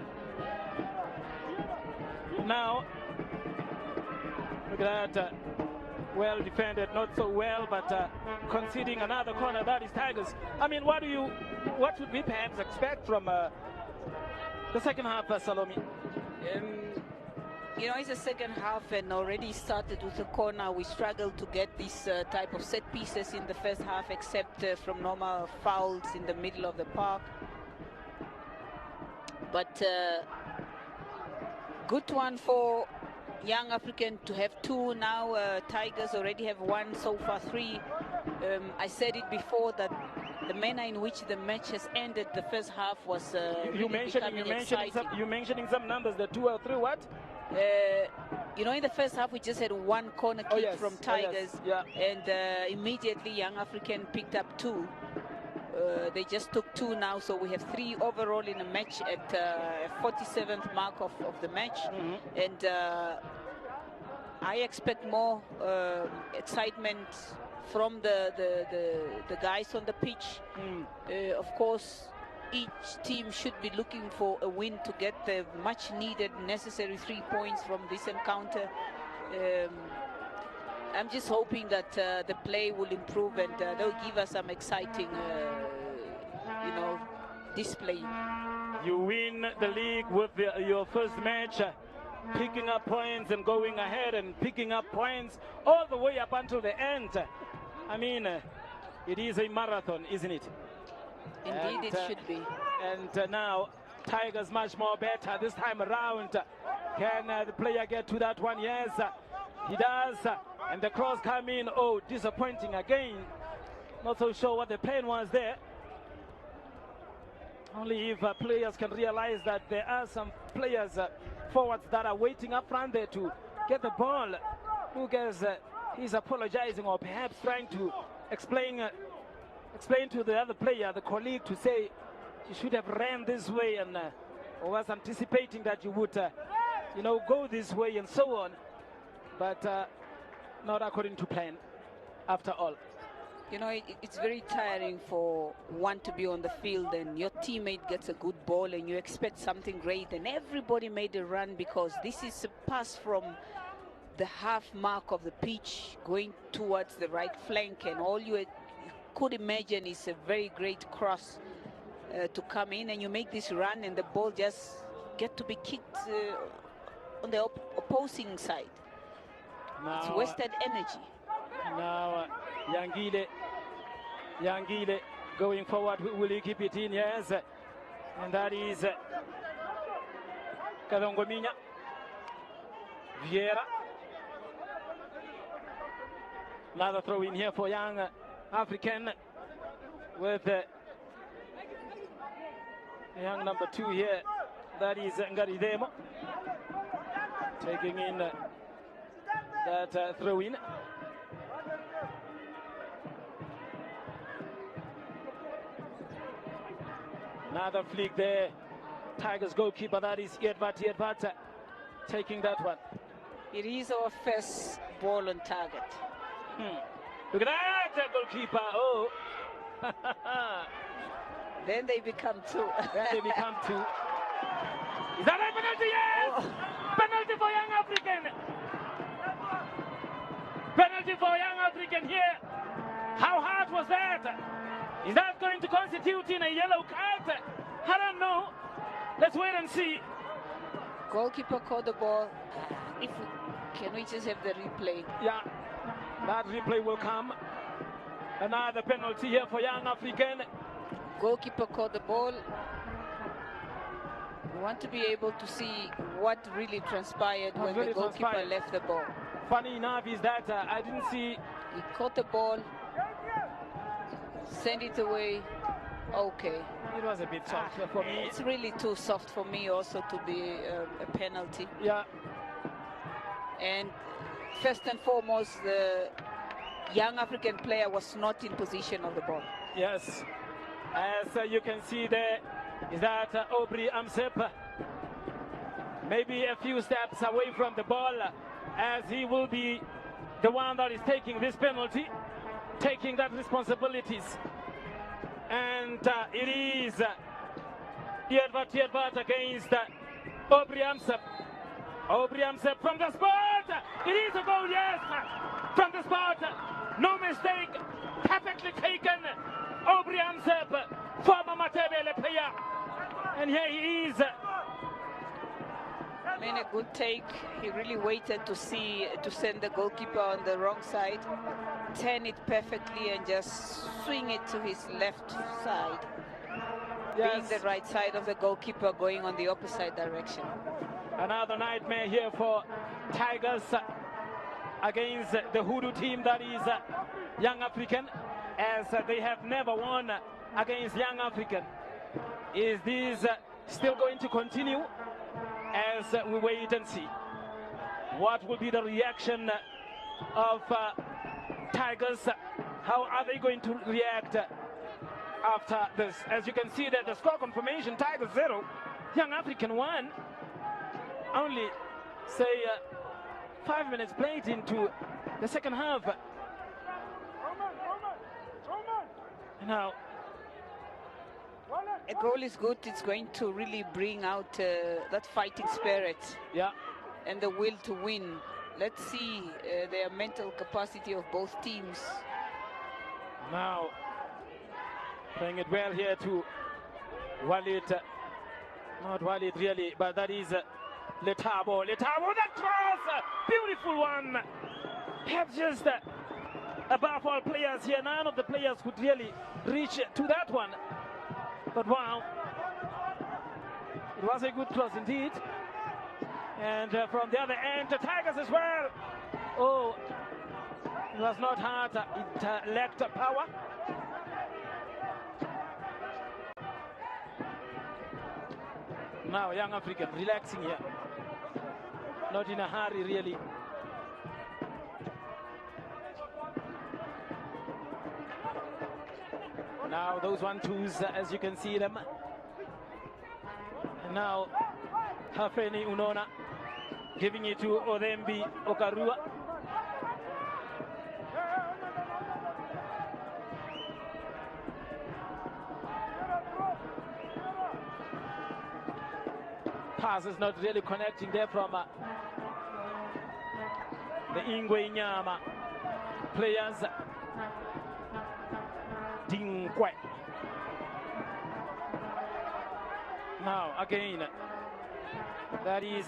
Now look at that, well defended, not so well, but conceding another corner. That is Tigers. I mean, what should we perhaps expect from the second half, Salome? It's the second half and already started with a corner. We struggled to get this type of set pieces in the first half, except from normal fouls in the middle of the park. But good one for Young African to have two now. Tigers already have one, so far three. I said it before that the manner in which the match has ended the first half was you mentioning some numbers, the 2 or 3 what? In the first half we just had one corner kick from Tigers, and immediately Young African picked up 2. They just took 2 now, so we have 3 overall in the match at 47th mark of the match. And I expect more excitement from the guys on the pitch. Of course, each team should be looking for a win to get the much needed necessary 3 points from this encounter. I'm just hoping that the play will improve and they'll give us some exciting display. You win the league with your first match, picking up points and going ahead and picking up points all the way up until the end. I mean, it is a marathon, isn't it? Indeed, it should be. And now Tigers much more better this time around. Can the player get to that one? Yes, he does. And the cross come in. Oh, disappointing again. Not so sure what the plan was there. Only if players can realize that there are some players forwards that are waiting up front there to get the ball. Lucas, he's apologizing or perhaps trying to explain to the other player, the colleague, to say you should have ran this way, and or was anticipating that you would go this way and so on, but not according to plan after all. It's very tiring for one to be on the field and your teammate gets a good ball and you expect something great, and everybody made a run because this is a pass from the half mark of the pitch going towards the right flank, and all you could imagine is a very great cross to come in, and you make this run and the ball just get to be kicked on the opposing side. Now, it's wasted energy. Now Yangile going forward, will he keep it in? Yes, and that is Kadongominya. Vieira. Another throw in here for Young African with young number 2 here. That is Ngaridemo taking in that throw in. Another flick there. Tigers goalkeeper, that is Yedvat taking that one. It is our first ball on target. Look at that, goalkeeper. Oh. Then they become two. Then they become two. Is that a penalty? Yes! Oh. Penalty for Young African. Penalty for Young African here. How hard was that? Is that going to constitute in a yellow card? I don't know. Let's wait and see. Goalkeeper caught the ball. Can we just have the replay? Yeah, that replay will come. Another penalty here for Young African. Goalkeeper caught the ball. We want to be able to see what really transpired when the goalkeeper left the ball. Funny enough is that I didn't see. He caught the ball, sent it away. Okay. It was a bit soft for me. It's really too soft for me also to be a penalty. Yeah. And first and foremost, the young African player was not in position of the ball. Yes. As you can see there, is that Aubrey Amsep. Maybe a few steps away from the ball, as he will be the one that is taking this penalty, taking that responsibilities. And it is Tiervat against Aubrey Amsep. Aubrey Amsep from the spot. It is a goal, yes. From the spot. No mistake. Perfectly taken. Aubrey Amsep, former Matebele player. And here he is. I mean, a good take. He really waited to send the goalkeeper on the wrong side, turn it perfectly and just swing it to his left side. Yes. Being the right side of the goalkeeper, going on the opposite direction. Another nightmare here for Tigers against the Hoodoo team that is Young African, as they have never won against Young African. Is this still going to continue? As we wait and see what will be the reaction of Tigers. How are they going to react after this? As you can see that the score confirmation, Tigers 0, Young African 1. Only say 5 minutes played into the second half. Now a goal is good. It's going to really bring out that fighting spirit, yeah, and the will to win. Let's see their mental capacity of both teams. Now playing it well here to Walid, not Walid really, but that is Letabo. Letabo, that cross, beautiful one. Perhaps just above all players here, none of the players could really reach to that one. But wow, it was a good cross indeed. And from the other end, the Tigers as well. Oh, it was not hard, it lacked power. Now Young African relaxing here. Not in a hurry really. Now those 1-2s, as you can see them. And now Hafeni Unona giving it to Odembi Okarua. Pass is not really connecting there from the Ingwe Nyama players. Dingwe. Now again, that is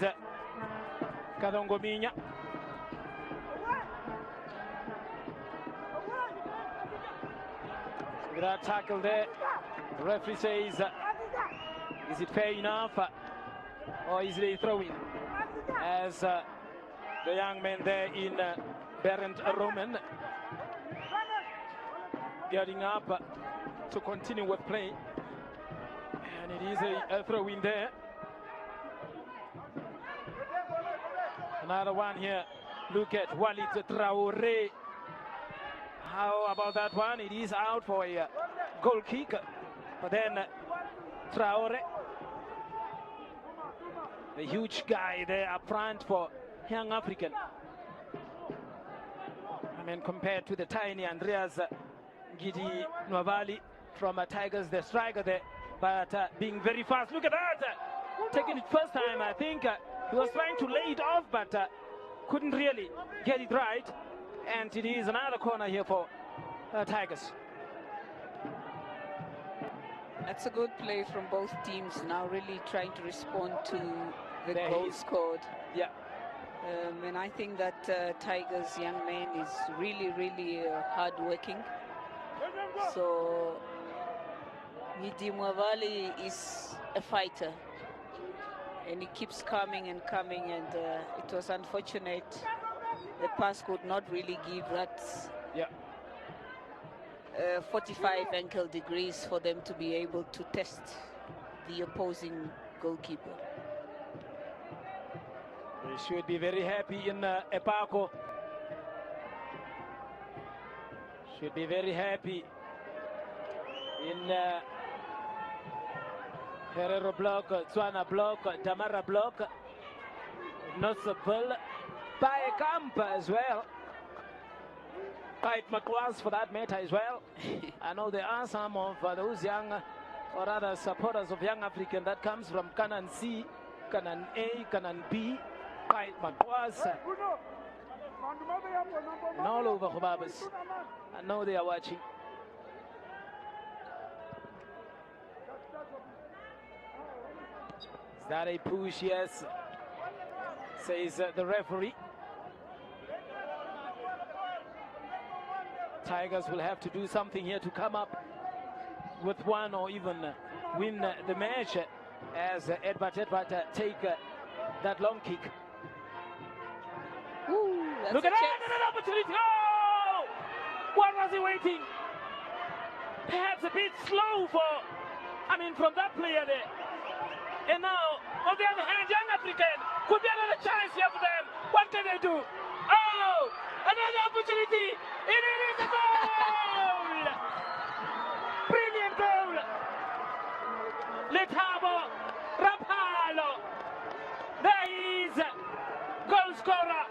Kadongo Minya. With that tackle there, the referee says, is it fair enough or is it throwing? As the young man there in Berend Roman getting up to continue with play, and it is a throw in there. Another one here. Look at Walid Traore. How about that one? It is out for a goal kick, but then Traore, the huge guy there up front for Young African. I mean, compared to the tiny Andreas Gidi Nwabali, from Tigers, the striker there, but being very fast. Look at that! Taking it first time, I think he was trying to lay it off, but couldn't really get it right. And it is another corner here for Tigers. That's a good play from both teams now, really trying to respond to the There goal he is. scored. Yeah. And I think that Tigers' young man is really, really hard-working. So Nidi Mwavali is a fighter, and he keeps coming and coming, and it was unfortunate the pass could not really give that 45 ankle degrees for them to be able to test the opposing goalkeeper. They should be very happy in Epako. Should be very happy in Herero block, Tswana block, Damara block, Nosabel, Bayekamp as well. Pipe McQuas for that matter as well. I know there are some of those young or other supporters of Young African that comes from Canaan C, Canaan A, Canaan B, Pipe McQuas. And all over Hobabas. I know they are watching. Is that a push? Yes, says the referee. Tigers will have to do something here to come up with one or even win the match as Edward take that long kick. Ooh, Look at that, an opportunity. Oh! What was he waiting? Perhaps a bit slow from that player there. And now, on the other hand, Young African could be another chance here for them. What can they do? Oh! Another opportunity. It is a goal! Brilliant goal! Letabo Rapalo. There he is, goal scorer.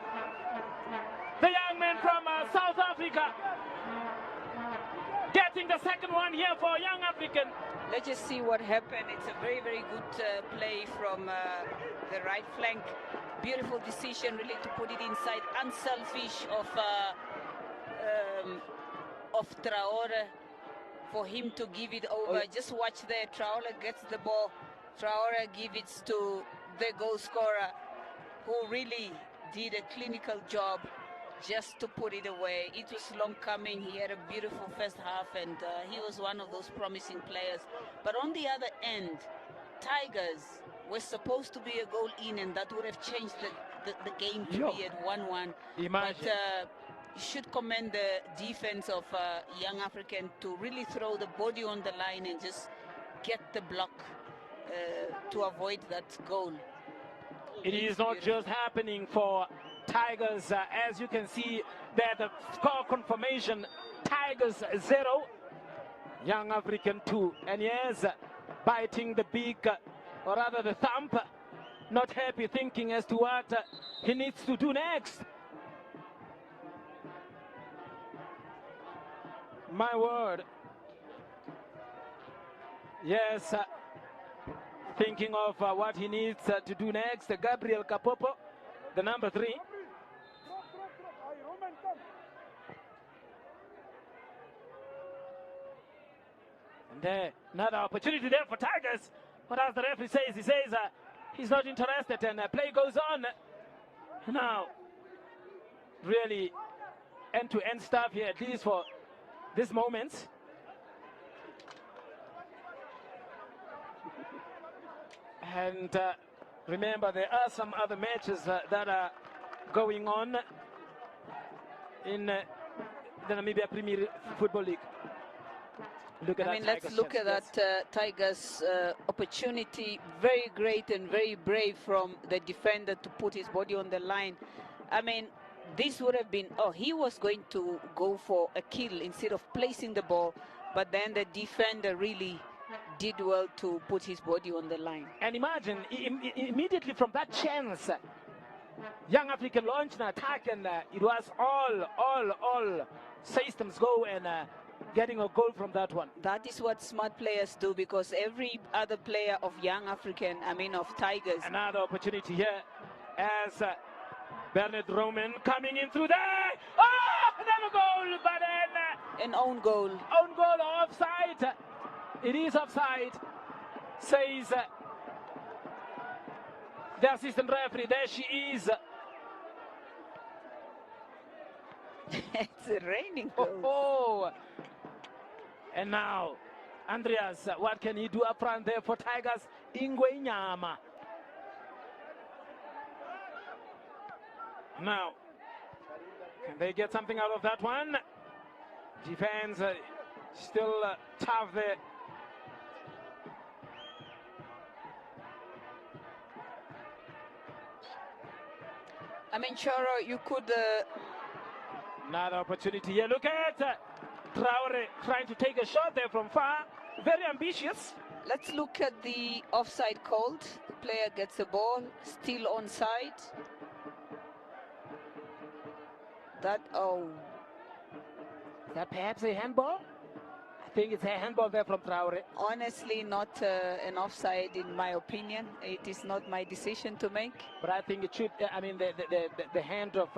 The young man from South Africa. Getting the second one here for Young African. Let's just see what happened. It's a very, very good play from the right flank. Beautiful decision, really, to put it inside. Unselfish of Traore for him to give it over. Just watch there. Traore gets the ball. Traore gives it to the goal scorer, who really did a clinical job just to put it away. It was long coming. He had a beautiful first half, and he was one of those promising players. But on the other end, Tigers were supposed to be a goal in, and that would have changed the game to be at 1-1. But you should commend the defense of Young African to really throw the body on the line and just get the block to avoid that goal. It is not just happening for Tigers, as you can see there, the score confirmation: Tigers 0, Young African 2. And yes, biting the beak, or rather the thumb, not happy, thinking as to what he needs to do next. My word. Yes, thinking of what he needs to do next. Gabriel Kapopo, the number 3. And there, another opportunity there for Tigers. What as the referee says, he says he's not interested, and play goes on. Now, really end-to-end stuff here, at least for this moment. And remember, there are some other matches that are going on in the Namibia Premier Football League. Let's look at that Tigers opportunity. Very great and very brave from the defender to put his body on the line. This would have been, he was going to go for a kill instead of placing the ball, but then the defender really did well to put his body on the line. And imagine, immediately from that chance, Young African launched an attack, and it was all systems go, and getting a goal from that one. That is what smart players do, because every other player of Young African, of Tigers. Another opportunity here as Bernard Roman coming in through there. Oh, another goal, but then an own goal. Own goal, offside. It is offside, says the assistant referee. There she is. It's raining. Oh. And now, Andreas, what can he do up front there for Tigers? Ingwe Nyama. Now, can they get something out of that one? Defense still tough there. Choro, you could... Another opportunity here. Look at Traore trying to take a shot there from far. Very ambitious. Let's look at the offside called. The player gets the ball, still onside. Is that perhaps a handball? I think it's a handball there from Traore. Honestly, not an offside in my opinion. It is not my decision to make. But I think it should, the hand of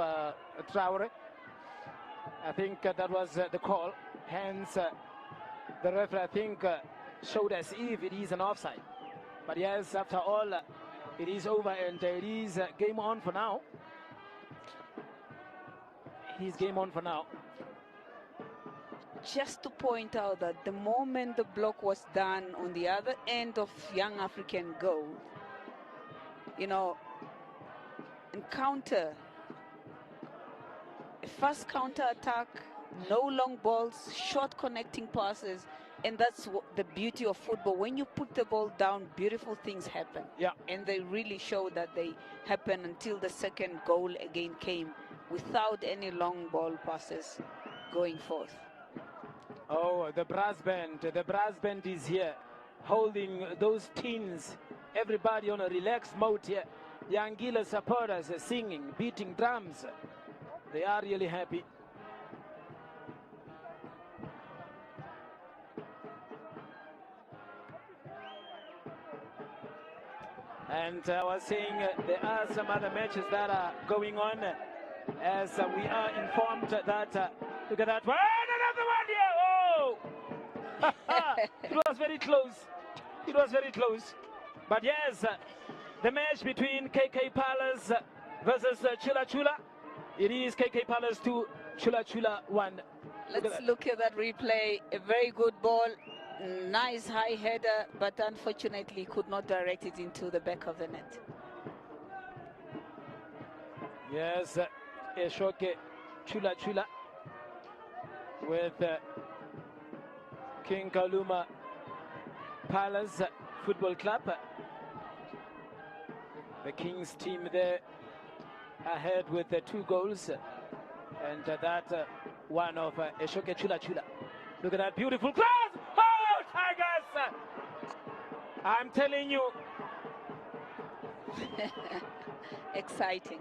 Traore. I think that was the call. Hence, the referee, I think, showed as if it is an offside. But yes, after all, it is over and it is game on for now. It is game on for now. Just to point out that the moment the block was done on the other end of Young African goal, encounter, a fast counter attack, no long balls, short connecting passes, and that's the beauty of football. When you put the ball down, beautiful things happen. Yeah. And they really show that they happen until the second goal again came without any long ball passes going forth. Oh, the brass band is here, holding those teens. Everybody on a relaxed mode here. The Anguilla supporters are singing, beating drums. They are really happy. And I was saying there are some other matches that are going on, as we are informed that, look at that one, another one here, oh! It was very close. It was very close. But yes, the match between KK Palace versus Chula Chula. It is KK Palace 2, Chula Chula 1. Let's look at that replay. A very good ball. Nice high header, but unfortunately could not direct it into the back of the net. Yes, Eshoke Chula Chula with King Kaluma Palace Football Club. The Kings team there ahead with 2 goals, and that one of Eshoke Chula Chula. Look at that beautiful cross! Oh, Tigers! I'm telling you. Exciting.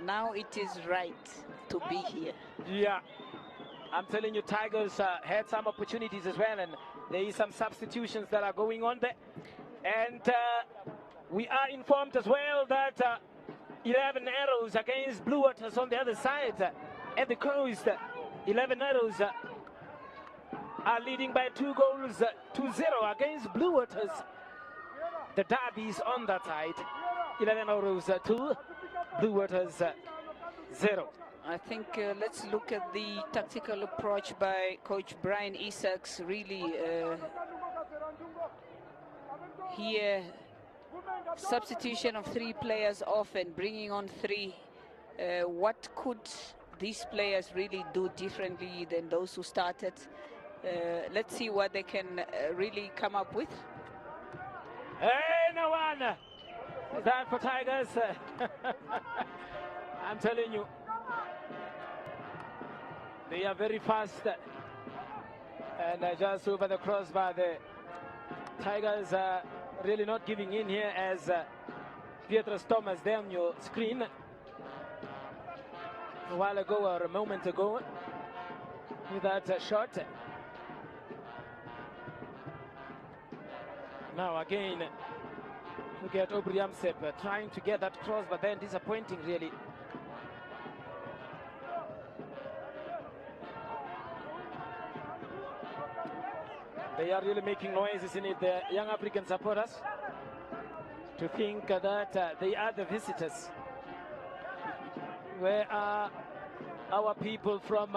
Now it is right to be here. Yeah, I'm telling you, Tigers had some opportunities as well, and there is some substitutions that are going on there. And we are informed as well that 11 arrows against Blue Waters on the other side at the coast. 11 arrows are leading by 2 goals to 0 against Blue Waters. The derby is on that side. 11 arrows to Blue Waters 0. I think let's look at the tactical approach by Coach Brian Isaacs. Really here, substitution of 3 players off and bringing on 3. What could these players really do differently than those who started? Let's see what they can really come up with. Hey, no one! Is that for Tigers? I'm telling you, they are very fast. And just over the crossbar, the Tigers are really not giving in here, as Pietrus Thomas there on your screen. a while ago or a moment ago with that shot. Now again, look at Aubrey Amsep trying to get that cross, but then disappointing really. They are really making noise, isn't it, the young African supporters, to think that they are the visitors. Where are our people from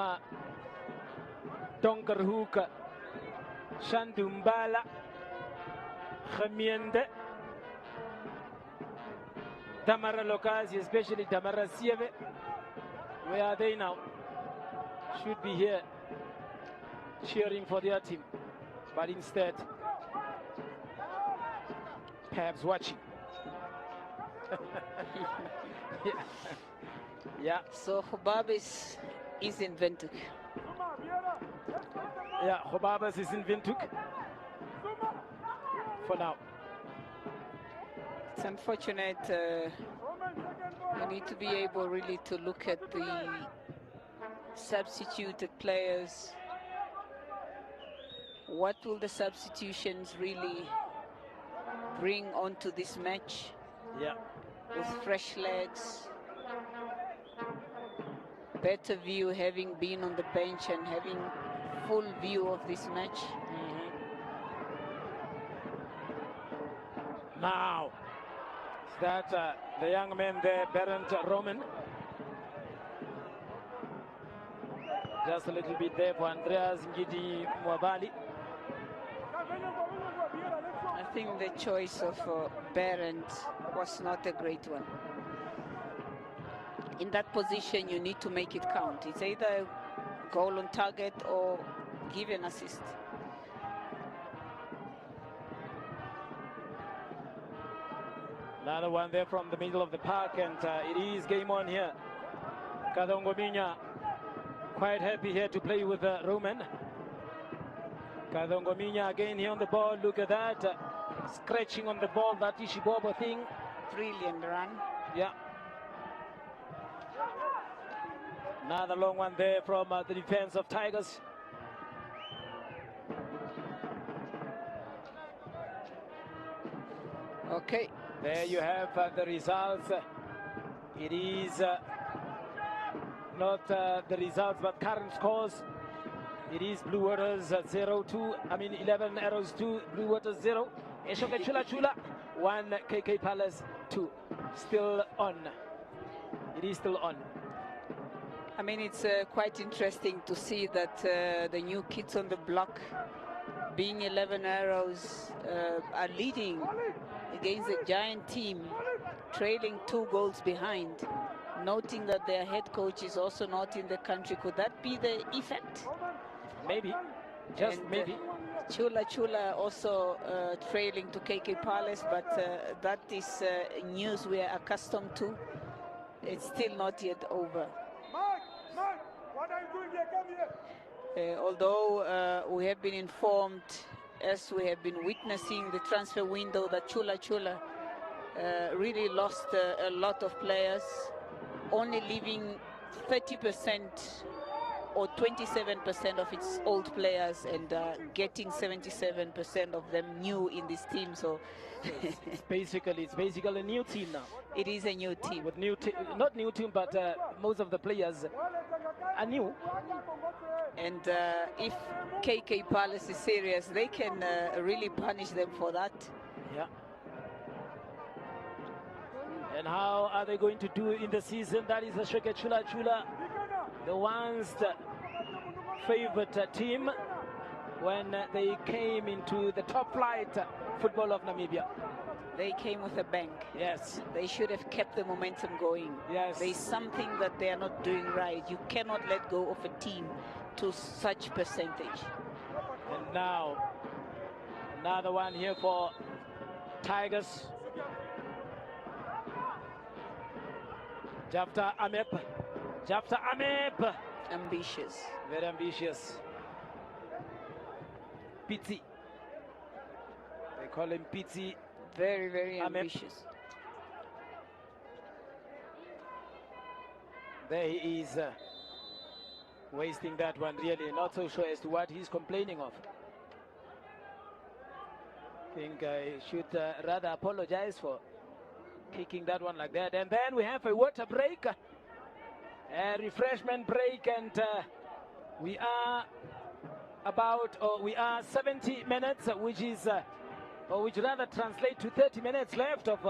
Donkerhoek, Shandumbala, Khamiende, Tamara Lokazi, especially Tamara Sieve? Where are they now? Should be here cheering for their team, but instead perhaps watching. Yeah. Yeah. So Hobabis is in Windhoek. Yeah, Hobabis is in Windhoek for now. It's unfortunate. We need to be able really to look at the substituted players. What will the substitutions really bring onto this match? Yeah. With fresh legs, better view having been on the bench and having full view of this match. Now, is that the young man there, Berend Roman? Just a little bit there for Andreas Ngidi Mwabali. I think the choice of Berend was not a great one. In that position, you need to make it count. It's either goal on target or give an assist. Another one there from the middle of the park, and it is game on here. Kadongominya quite happy here to play with Roman. Kadongominya again here on the ball. Look at that. Scratching on the ball, that Ishibobo thing. Brilliant run. Yeah. Another long one there from the defense of Tigers. Okay. There you have the results. It is not the results, but current scores. It is Blue Waters 11 Arrows 2, Blue Waters 0. Eshoke Chula Chula 1, KK Palace 2. Still on. It is still on. I mean, it's quite interesting to see that the new kids on the block, being 11 Arrows, are leading against a giant team, trailing 2 goals behind. Noting that their head coach is also not in the country. Could that be the effect? Maybe. Just And, maybe. Chula Chula also trailing to KK Palace, but that is news we are accustomed to. It's still not yet over. What are you doing here? Come here. Although we have been informed, as we have been witnessing the transfer window, that Chula Chula really lost a lot of players, only leaving 30% or 27% of its old players and getting 77% of them new in this team. So it's basically a new team now. It is a new team. With not new team, but most of the players are new. And if KK Palace is serious, they can really punish them for that. Yeah. And how are they going to do in the season? That is the Sheke Chula Chula, the once favorite team when they came into the top flight football of Namibia. They came with a bang. Yes. They should have kept the momentum going. Yes. There's something that they are not doing right. You cannot let go of a team to such percentage. And now, another one here for Tigers. Jafta Amep. Jafta Amep. Ambitious. Very ambitious. Pizzi. They call him Pizzi. Very, very ambitious. There he is, wasting that one, really. Not so sure as to what he's complaining of. I think I should rather apologize for kicking that one like that. And then we have a water break, a refreshment break, and we are 70 minutes, which is, or which rather translate to 30 minutes left of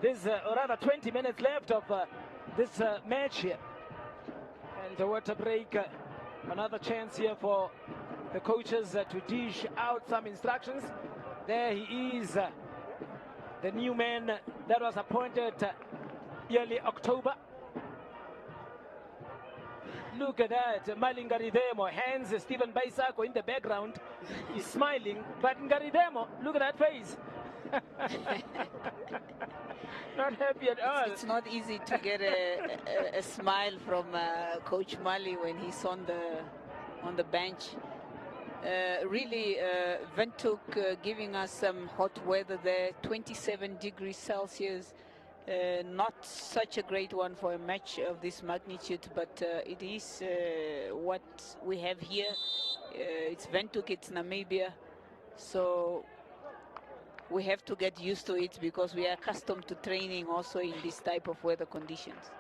this, or rather 20 minutes left of this match here. And the water break, another chance here for the coaches to dish out some instructions. There he is, the new man that was appointed early October. Look at that, Mali Ngaridemo, hands Stephen Baisako in the background. He's smiling, but Ngaridemo, look at that face. Not happy at all. It's not easy to get a smile from Coach Mali when he's on the bench. Really, Windhoek giving us some hot weather there, 27 degrees Celsius. Not such a great one for a match of this magnitude, but it is what we have here. It's Windhoek, it's Namibia, so we have to get used to it because we are accustomed to training also in this type of weather conditions.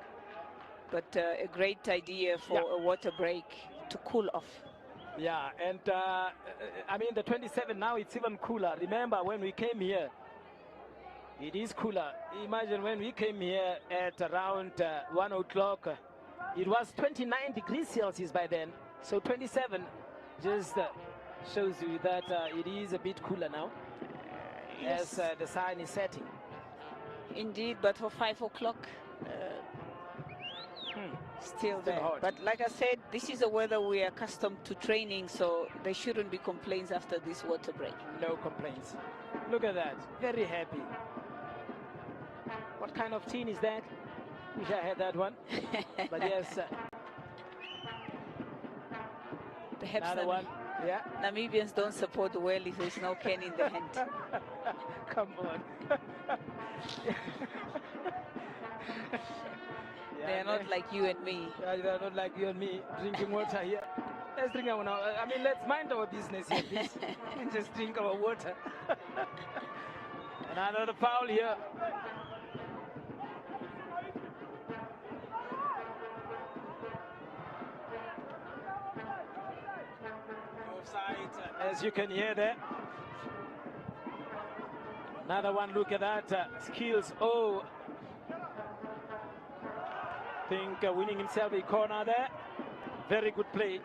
But a great idea for a water break to cool off. Yeah, and I mean the 27 now, it's even cooler. Remember when we came here, it is cooler. Imagine when we came here at around 1 o'clock, it was 29 degrees Celsius by then. So 27 just shows you that it is a bit cooler now. Yes. As the sun is setting. Indeed, but for 5 o'clock, still there. Hot. But like I said, this is the weather we are accustomed to training, so there shouldn't be complaints after this water break. No complaints. Look at that, very happy. What kind of tin is that? Wish I had that one. But yes. Perhaps another one. Yeah. Namibians don't support well if there's no can in the hand. Come on. They are not like you and me. Yeah, they are not like you and me drinking water here. Let's drink our now. I mean, let's mind our business here, please. And just drink our water. Another foul here. Offside, as you can hear there. Another one, look at that. Skills. Oh. I think winning himself a corner there. Very good play.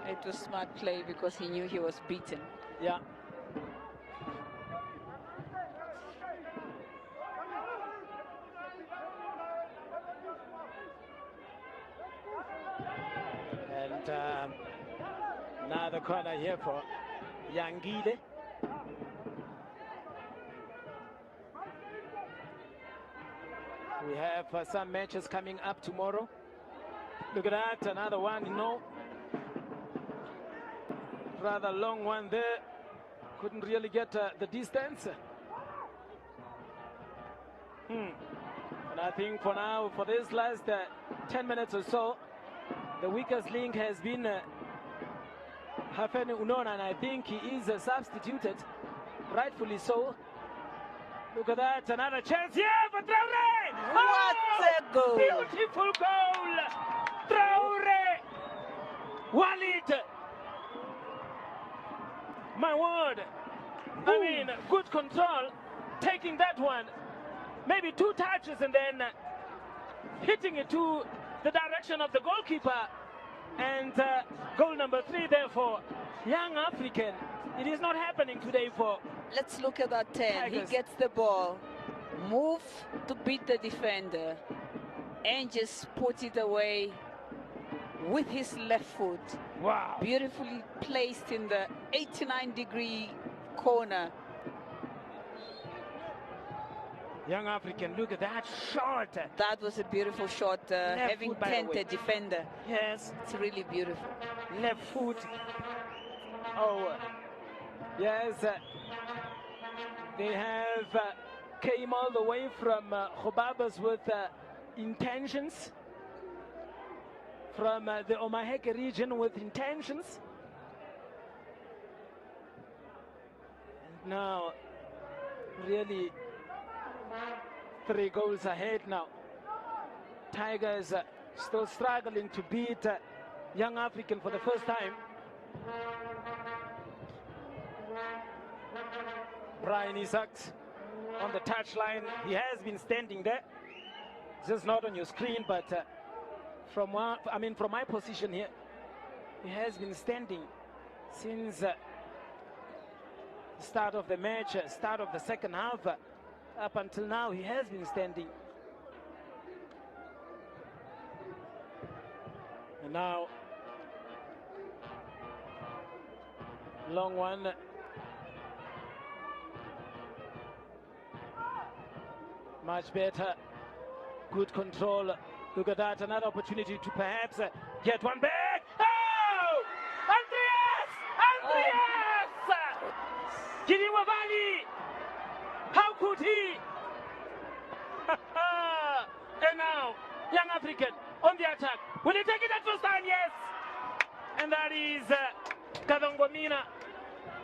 It was smart play because he knew he was beaten. Yeah. And another corner here for Yangile. We have some matches coming up tomorrow. Look at that, another one, you know. Rather long one there. Couldn't really get the distance. And I think for now, for this last 10 minutes or so, the weakest link has been Hafene Unona, and I think he is substituted, rightfully so. Look at that, another chance here for Traore! What a goal! Beautiful goal! Traore! Walid! My word! I mean, good control, taking that one, maybe 2 touches and then hitting it to the direction of the goalkeeper. And goal number 3 there for Young African. It is not happening today for... Let's look at that 10. Tigers. He gets the ball, move to beat the defender, and just put it away with his left foot. Wow. Beautifully placed in the 89-degree corner. Young African, look at that shot. That was a beautiful shot, having foot, by the tent way. a defender. Yes, It's really beautiful. left foot. Oh, yes. They have came all the way from Khobabas with intentions. from the Omaheke region with intentions. And now, really, 3 goals ahead now. Tigers still struggling to beat Young African for the first time. Brian Isaacs on the touchline. He has been standing there. Just not on your screen, but from my position here, he has been standing since the start of the match, start of the second half. Up until now, he has been standing. And now, long one. Much better. Good control. Look at that. Another opportunity to perhaps get one back. Oh! Andreas! Andreas! Giniwabali! How could he? And now, Young African on the attack. Will he take it at first time? Yes! And that is Kadongomina.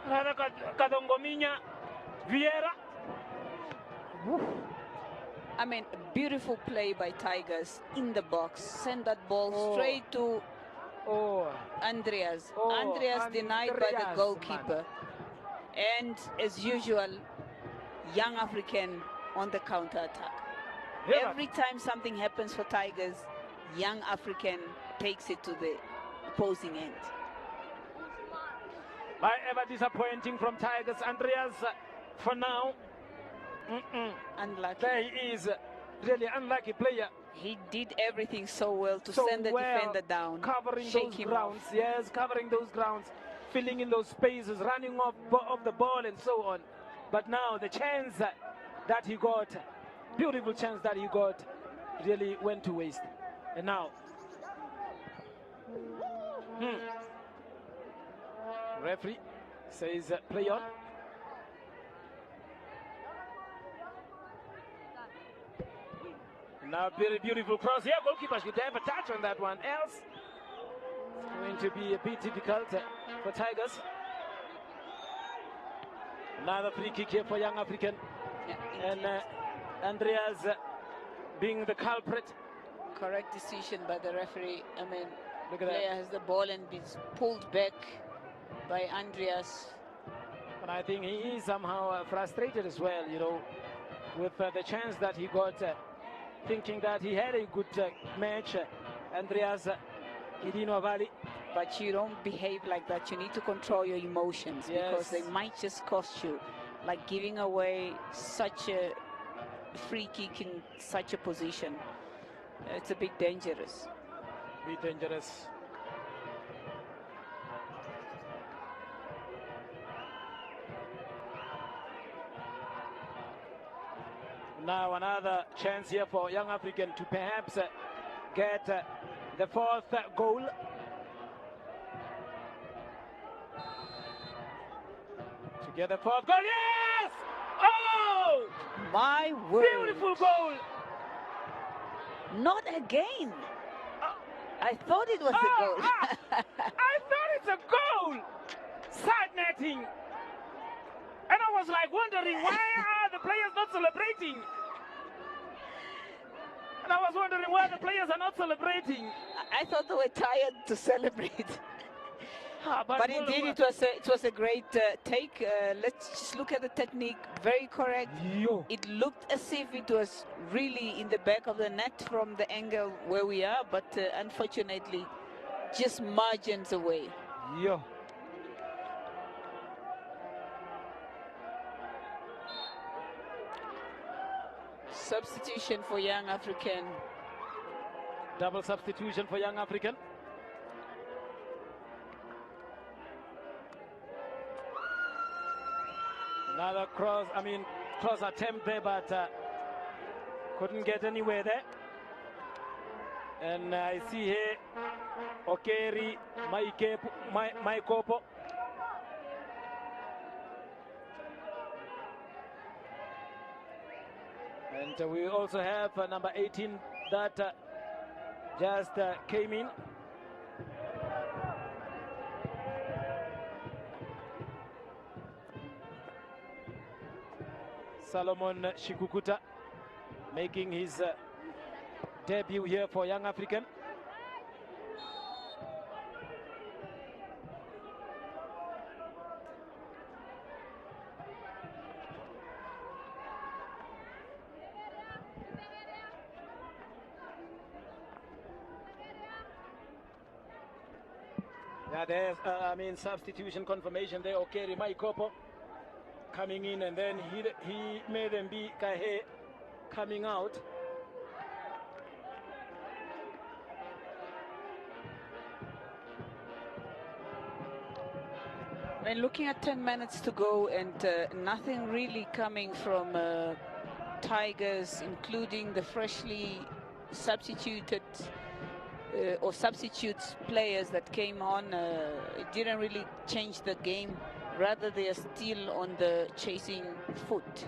Rather, Kadongominya Vieira. Woof. I mean, beautiful play by Tigers in the box. Send that ball straight to Andreas. Andreas denied by the goalkeeper. And as usual, Young African on the counter-attack. Every time something happens for Tigers, Young African takes it to the opposing end. Ever disappointing from Tigers. Andreas, for now, unlucky. There he is, really unlucky player. He did everything so well to send the defender down, covering shake those him grounds. off. Yes, covering those grounds, filling in those spaces, running off the ball and so on. But now the chance that he got, beautiful chance that he got, really went to waste. And now, referee says play on. Now, very beautiful cross here. Goalkeeper should have a touch on that one. Else, it's going to be a bit difficult for Tigers. Another free kick here for Young African. Yeah, and Andreas being the culprit. Correct decision by the referee. I mean, Look the at player that. has the ball and is pulled back by Andreas. But I think he is somehow frustrated as well, you know, with the chance that he got, thinking that he had a good match. Andreas Valley. But you don't behave like that. You need to control your emotions, because they might just cost you, like giving away such a free kick in such a position. It's a bit dangerous. Be dangerous. Now another chance here for Young African to perhaps get the fourth goal. To get the fourth goal, yes! Oh! My word. Beautiful goal! Not again. I thought it was a goal. I thought it's a goal! Side netting. And I was like wondering, why are the players not celebrating? And I was wondering why the players are not celebrating. I thought they were tired to celebrate. But indeed, it was a great take. Let's just look at the technique. Very correct. Yo. It looked as if it was really in the back of the net from the angle where we are, but unfortunately, just margins away. Yo. Substitution for Young African. Double substitution for Young African. Another cross attempt there, but couldn't get anywhere there. And I see here Okeri Maikopo. And we also have number 18 that just came in. Solomon Shikukuta making his debut here for Young African. Yeah, there's, substitution confirmation there. Okay, Maikopo coming in, and then he made them be Kahe coming out. When looking at 10 minutes to go and nothing really coming from Tigers, including the freshly substituted or substitutes players that came on, it didn't really change the game. Rather, they are still on the chasing foot.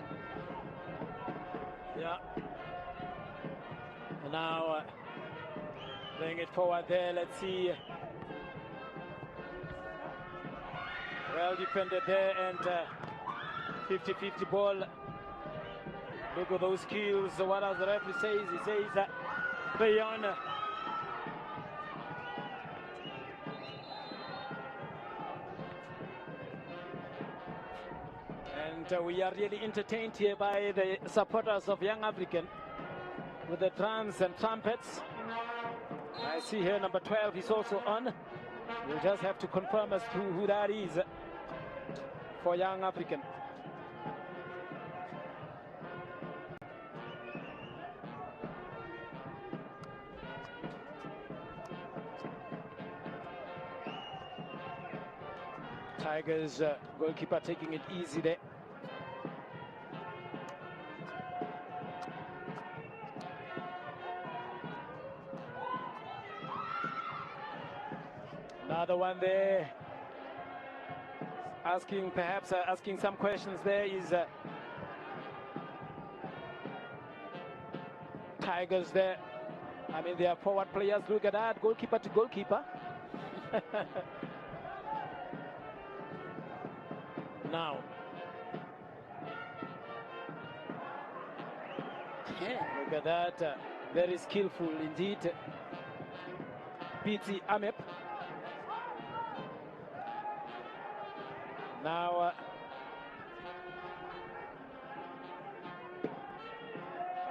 Yeah. And now bring it forward there. Let's see. Well defended there, and 50-50 ball. Look at those skills. What does the referee say? He says beyond. And we are really entertained here by the supporters of Young African with the drums and trumpets. I see here number 12 is also on. We'll just have to confirm as to who that is for Young African. Tigers goalkeeper taking it easy there. Another one there. Perhaps asking some questions there is Tigers there. I mean, they are forward players. Look at that, goalkeeper to goalkeeper. Now. Yeah. Look at that, very skillful indeed. Piti Amep. Now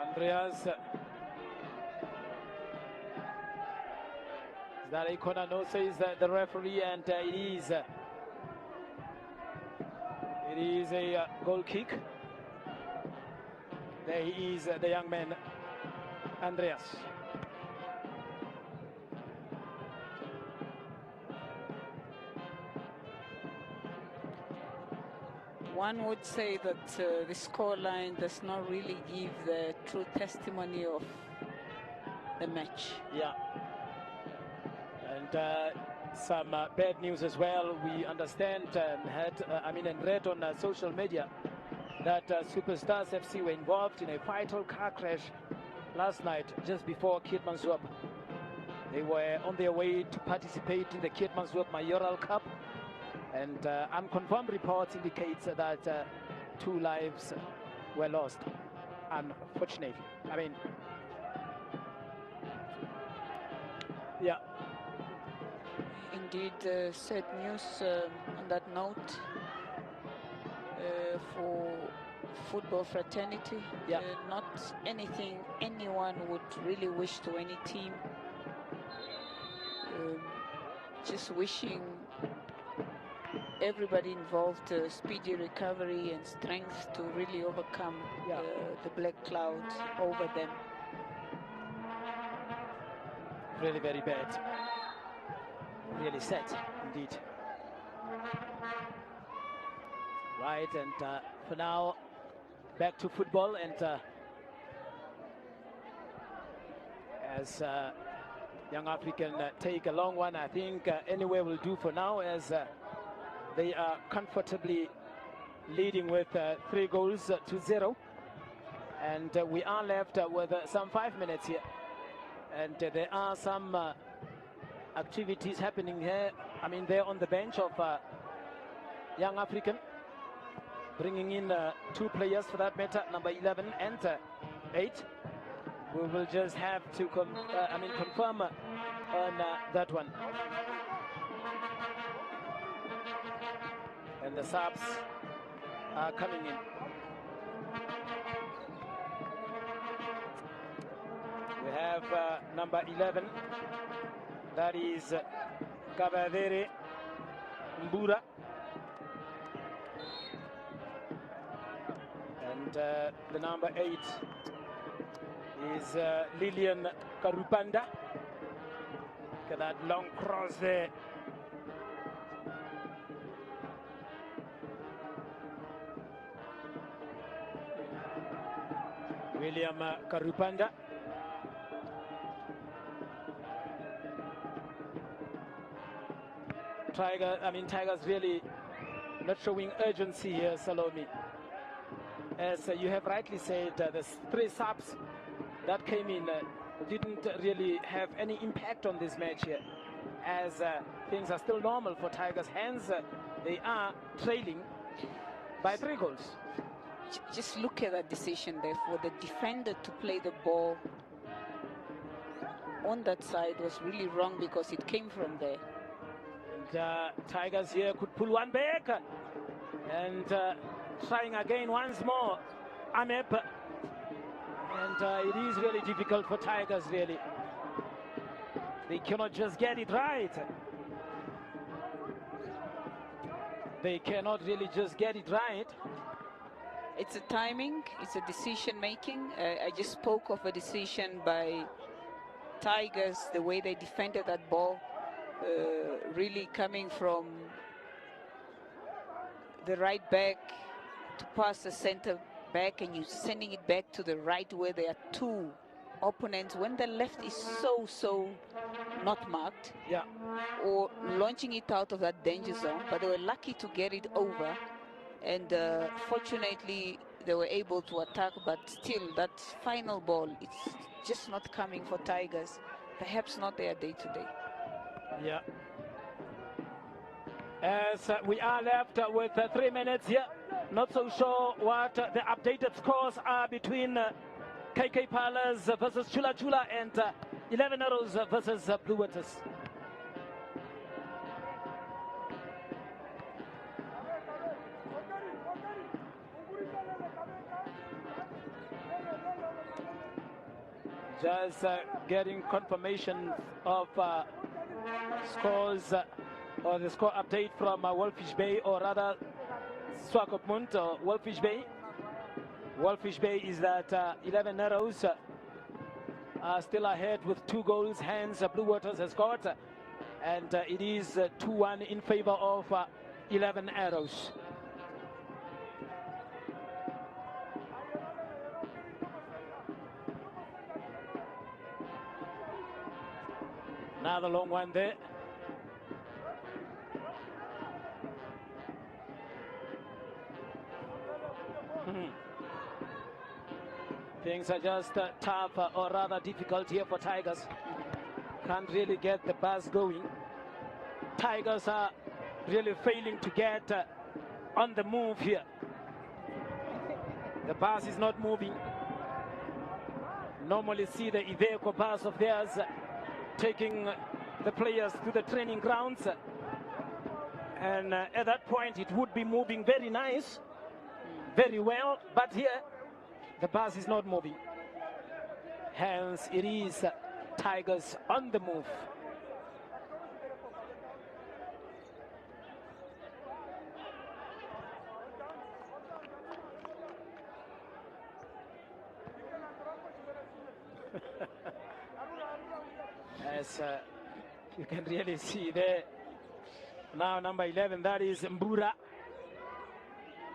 Andreas, is that a corner? No, says the referee, and it is a goal kick. There he is, the young man, Andreas. One would say that the scoreline does not really give the true testimony of the match. Yeah. And some bad news as well. We understand and read on social media that Superstars FC were involved in a fatal car crash last night, just bore Keetmanshoop. They were on their way to participate in the Keetmanshoop Mayoral Cup, and unconfirmed reports indicates that 2 lives were lost, unfortunately. I mean, yeah. Indeed, sad news on that note for football fraternity. Yeah. Not anything anyone would really wish to any team. Just wishing everybody involved speedy recovery and strength to really overcome the black clouds over them. Really very bad. Really sad indeed. Right, and for now, back to football, and as Young African take a long one, I think anywhere will do for now, as they are comfortably leading with 3 goals to 0, and we are left with some 5 minutes here, and there are some activities happening here. I mean, they're on the bench of Young African. bringing in 2 players for that matter, number 11 and 8. We will just have to confirm on that one. And the subs are coming in. We have number 11, that is Kabadere Mbura. And the number 8 is Lilian Karupanda. Look at that long cross there. William Karupanda. Tigers really not showing urgency here, Salome. As you have rightly said, the 3 subs that came in didn't really have any impact on this match here, as things are still normal for Tigers. Hence, they are trailing by 3 goals. Just look at that decision there for the defender to play the ball on that side was really wrong because it came from there. And Tigers here could pull one back and trying again once more, Amep. And it is really difficult for Tigers, really. They cannot just get it right. They cannot really just get it right. It's a timing, it's a decision making. I just spoke of a decision by Tigers, the way they defended that ball, really coming from the right back to pass the center back, and you're sending it back to the right where there are 2 opponents. When the left is so not marked, yeah, or launching it out of that danger zone, but they were lucky to get it over. And fortunately, they were able to attack, but still, that final ball, it's just not coming for Tigers. Perhaps not their day today. Yeah. As we are left with 3 minutes here, not so sure what the updated scores are between KK Palace versus Chula Chula and 11 Arrows versus Blue Waters. Just getting confirmation of scores or the score update from Wolfish Bay, or rather Swakopmund or Wolfish Bay. Wolfish Bay is that 11 Arrows are still ahead with 2 goals. Hence Blue Waters has got, and it is 2-1 in favor of 11 Arrows. Another long one there. Things are just tough, or rather difficult here for Tigers. Can't really get the buzz going. Tigers are really failing to get on the move here. The bus is not moving. Normally see the Iveco bus of theirs taking the players to the training grounds, and at that point it would be moving very nice, very well, but here the bus is not moving. Hence it is Tigers on the move. As you can really see there, now number 11, that is Mbura.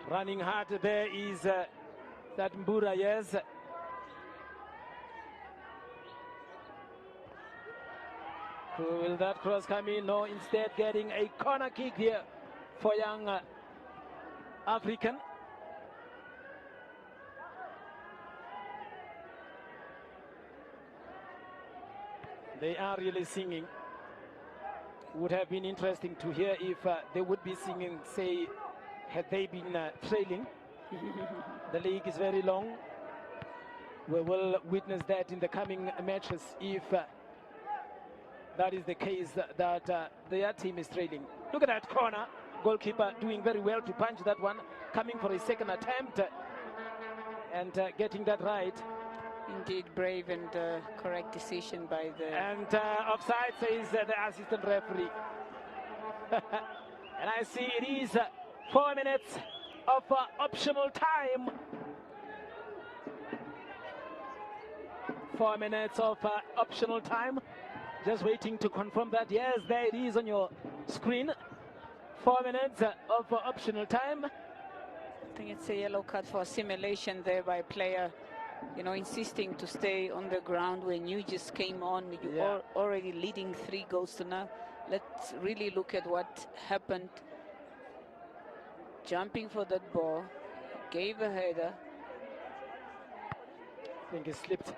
Running hard there is that Mbura, yes. Will that cross come in? No, instead getting a corner kick here for young African. They are really singing. Would have been interesting to hear if they would be singing, say, had they been trailing. The league is very long. We will witness that in the coming matches if that is the case, that their team is trailing. Look at that corner. Goalkeeper doing very well to punch that one, coming for his second attempt and getting that right. Indeed, brave and correct decision by the... And offside, says the assistant referee. And I see it is 4 minutes of optional time. 4 minutes of optional time. Just waiting to confirm that. Yes, there it is on your screen. 4 minutes of optional time. I think it's a yellow card for simulation there by a player, you know, insisting to stay on the ground when you just came on. You are already leading 3 goals to none. Let's really look at what happened. Jumping for that ball, gave a header. I think he slipped.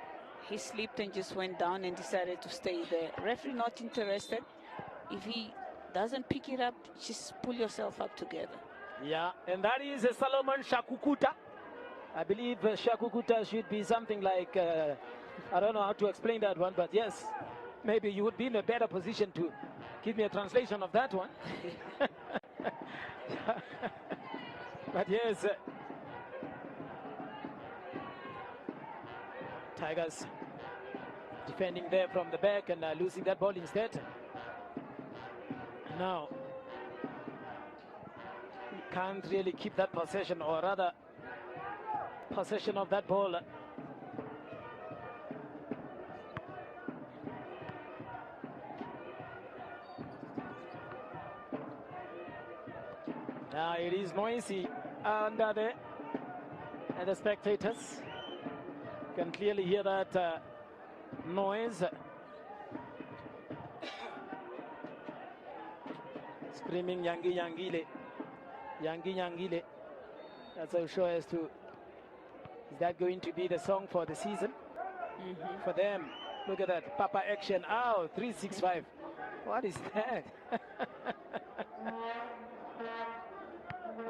He slipped and just went down and decided to stay there. Referee not interested. If he doesn't pick it up, just pull yourself up together. Yeah, and that is Solomon Shakukuta. I believe Shakukuta should be something like, I don't know how to explain that one, but yes, maybe you would be in a better position to give me a translation of that one. But yes, Tigers defending there from the back and losing that ball instead. Now, can't really keep that possession, or rather possession of that ball. Now it is noisy under there, and the spectators can clearly hear that noise. Screaming Yangi Yangile. Yangi Yangile. That's how sure as to, is that going to be the song for the season? For them. Look at that. Papa action. Oh, 365. What is that?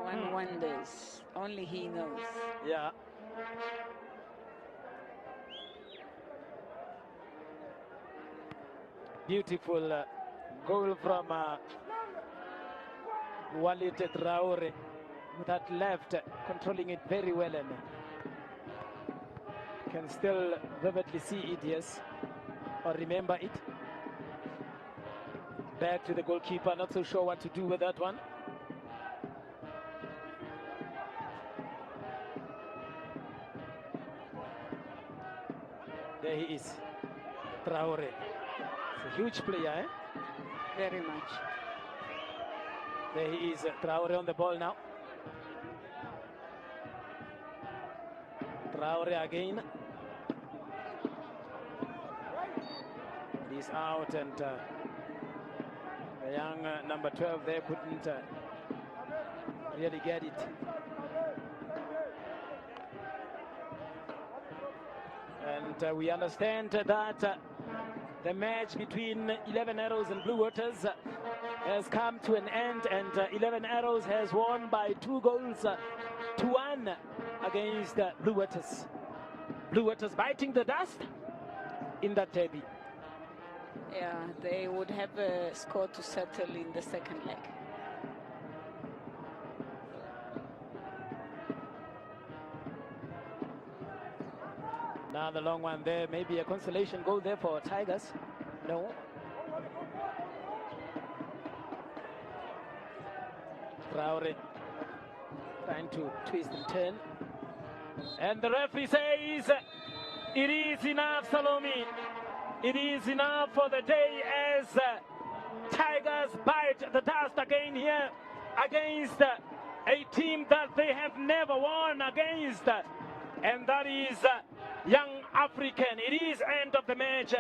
One wonders. Only he knows. Yeah. Beautiful goal from Walid Traore. That left, controlling it very well, and can still vividly see it, yes, or remember it. Back to the goalkeeper, not so sure what to do with that one. There he is, Traore. It's a huge player, eh? Very much. There he is, Traore on the ball now. Traore again. He's out, and the young number 12 there couldn't really get it. And we understand that the match between 11 Arrows and Blue Waters has come to an end, and 11 Arrows has won by 2 goals to 1 against Blue Waters. Blue Waters biting the dust in that derby. Yeah, they would have a score to settle in the second leg. Now the long one there, maybe a consolation goal there for Tigers. No. Traore trying to twist and turn. And the referee says, it is enough, Salome. It is enough for the day, as Tigers bite the dust again here against a team that they have never won against. And that is Young African. It is end of the match,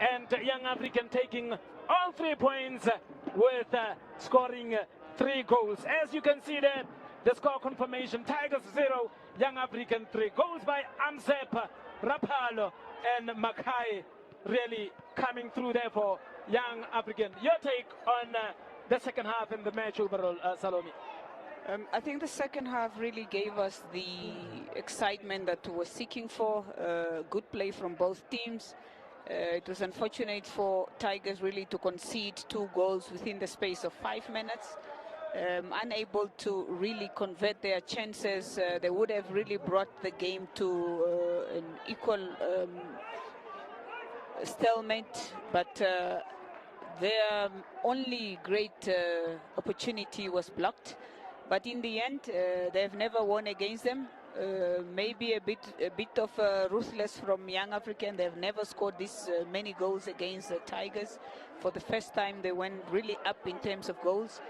and Young African taking all 3 points with scoring 3 goals. As you can see there, the score confirmation: Tigers 0, Young African 3. Goals by Amsep, Rapalo, and Makai, really coming through there for Young African. Your take on the second half and the match overall, Salome? I think the second half really gave us the excitement that we were seeking for. Good play from both teams. It was unfortunate for Tigers really to concede 2 goals within the space of 5 minutes. Unable to really convert their chances. They would have really brought the game to an equal stalemate, but their only great opportunity was blocked. But in the end, they've never won against them. Maybe a bit of ruthless from Young African. They've never scored this many goals against the Tigers. For the first time, they went really up in terms of goals.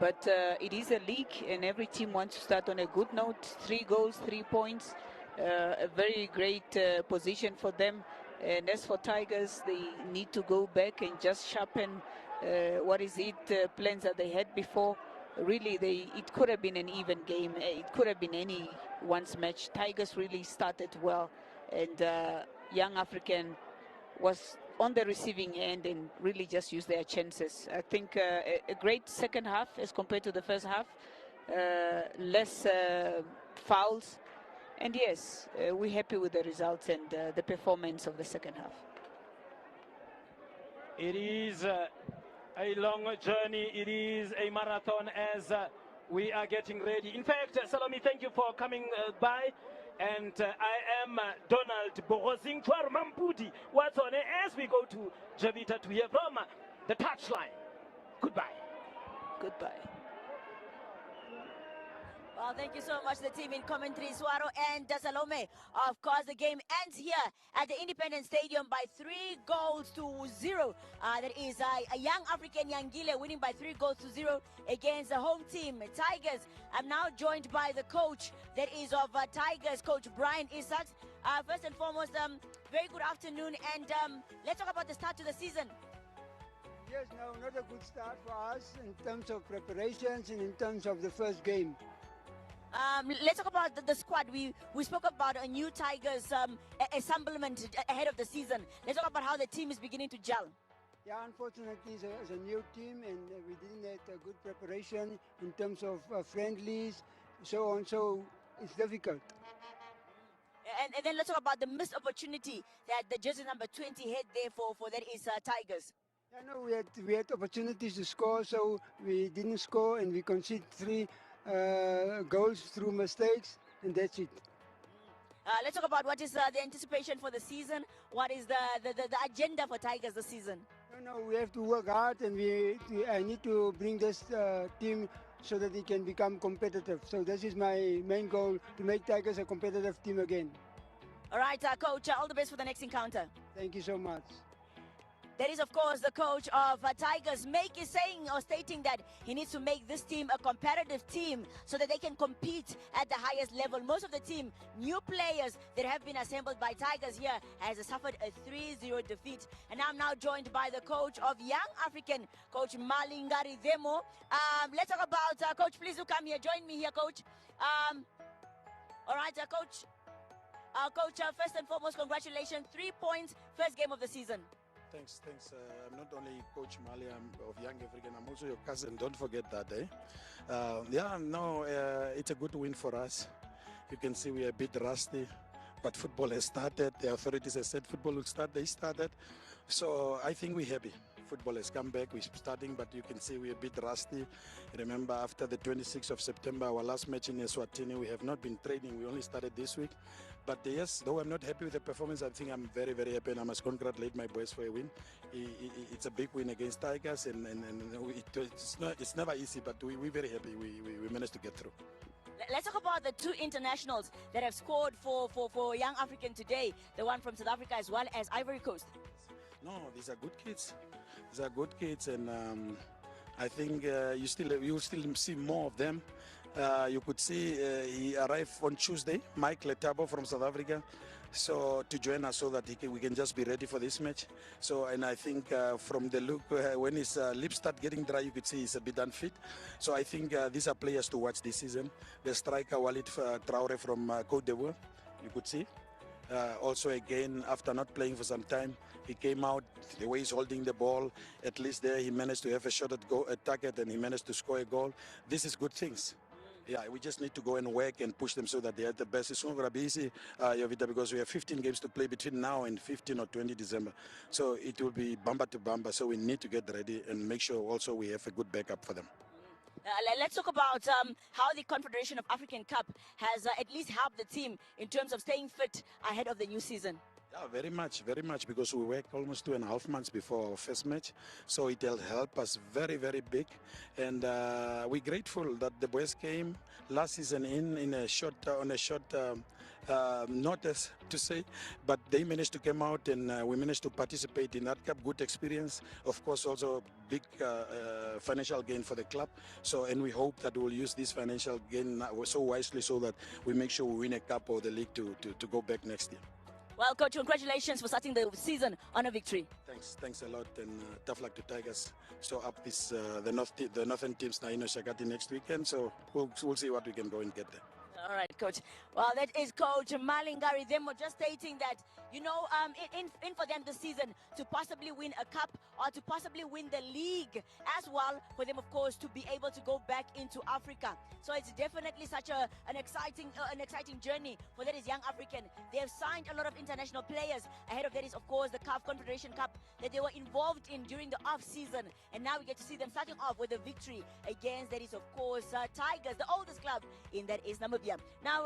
But it is a league, and every team wants to start on a good note. 3 goals, 3 points. A very great position for them. And as for Tigers, they need to go back and just sharpen plans that they had before. Really, it could have been an even game. It could have been anyone's match. Tigers really started well, and Young African was on the receiving end and really just used their chances. I think a great second half as compared to the first half. Less fouls. And yes, we're happy with the results and the performance of the second half. It is a long journey. It is a marathon as we are getting ready. In fact, Salome, thank you for coming by. And I am Donald Borozing Mampudi. What's on it as we go to Javita to hear from the touchline. Goodbye. Goodbye. Well, thank you so much, the team in commentary, Suaro and Salome. Of course, the game ends here at the Independence Stadium by 3 goals to 0. That is a Young African Yangile winning by 3 goals to 0 against the home team, Tigers. I'm now joined by the coach that is of Tigers, Coach Brian Isaacs. First and foremost, very good afternoon, and let's talk about the start to the season. Yes, no, not a good start for us in terms of preparations and in terms of the first game. Let's talk about the squad. We spoke about a new Tigers assemblement ahead of the season. Let's talk about how the team is beginning to gel. Yeah, unfortunately, it's a new team, and we didn't have a good preparation in terms of friendlies, so on. So it's difficult. And then let's talk about the missed opportunity that the jersey number 20 had there for that is Tigers. Yeah, no, we had opportunities to score, so we didn't score, and we conceded 3 goals through mistakes, and that's it. Let's talk about what is the anticipation for the season. What is the agenda for Tigers this season? No, we have to work hard, and I need to bring this team so that it can become competitive. So this is my main goal, to make Tigers a competitive team again. All right, Coach, all the best for the next encounter. Thank you so much. That is, of course, the coach of Tigers stating that he needs to make this team a competitive team so that they can compete at the highest level. Most of the team, new players that have been assembled by Tigers here, has suffered a 3-0 defeat. And I'm now joined by the coach of Young African, Coach Malingari Demo. Let's talk about, Coach, please do come here. Join me here, Coach. All right, Coach. Coach, first and foremost, congratulations. 3 points, first game of the season. Thanks. I'm not only Coach Mali, I'm of Young African, I'm also your cousin. Don't forget that, eh? It's a good win for us. You can see we are a bit rusty, but football has started. The authorities have said football will start. They started. So I think we're happy. Football has come back. We're starting, but you can see we're a bit rusty. Remember, after the 26th of September, our last match in Eswatini, we have not been training. We only started this week. But yes, though I'm not happy with the performance, I think I'm very, very happy, and I must congratulate my boys for a win. It's a big win against Tigers, and it's never easy, but we're very happy we managed to get through. Let's talk about the 2 internationals that have scored for Young African today, the one from South Africa as well as Ivory Coast. No, these are good kids. These are good kids, and I think you will still see more of them. You could see he arrived on Tuesday, Mike Letabo from South Africa, so to join us so that we can just be ready for this match. So, and I think from the look, when his lips start getting dry, you could see he's a bit unfit. So I think these are players to watch this season. The striker Walid Traore from Côte d'Ivoire, you could see. Also, again, after not playing for some time, he came out, the way he's holding the ball, at least there he managed to have a shot at target, and he managed to score a goal. This is good things. Yeah, we just need to go and work and push them so that they are the best. It's not going to be easy, Jovita, because we have 15 games to play between now and 15 or 20 December. So it will be bumper to bumper. So we need to get ready and make sure also we have a good backup for them. Let's talk about how the Confederation of African Cup has at least helped the team in terms of staying fit ahead of the new season. Yeah, very much, because we worked almost 2.5 months before our first match, so it will help us very, very big, and we're grateful that the boys came last season in a short notice to say, but they managed to come out and we managed to participate in that cup. Good experience, of course, also big financial gain for the club. So, and we hope that we'll use this financial gain so wisely so that we make sure we win a cup or the league to go back next year. Well, Coach, congratulations for starting the season on a victory. Thanks a lot, and tough luck to Tigers. So up this the northern teams now in Shakati next weekend. So we'll see what we can go and get there. All right, Coach. Well, that is Coach Malingari. Them were just stating that, you know, in for them this season to possibly win a cup or to possibly win the league as well, for them, of course, to be able to go back into Africa. So it's definitely such an exciting journey for that is Young African. They have signed a lot of international players. Ahead of that is, of course, the CAF Confederation Cup that they were involved in during the off-season. And now we get to see them starting off with a victory against, that is, of course, Tigers, the oldest club in that is Namibia. Now,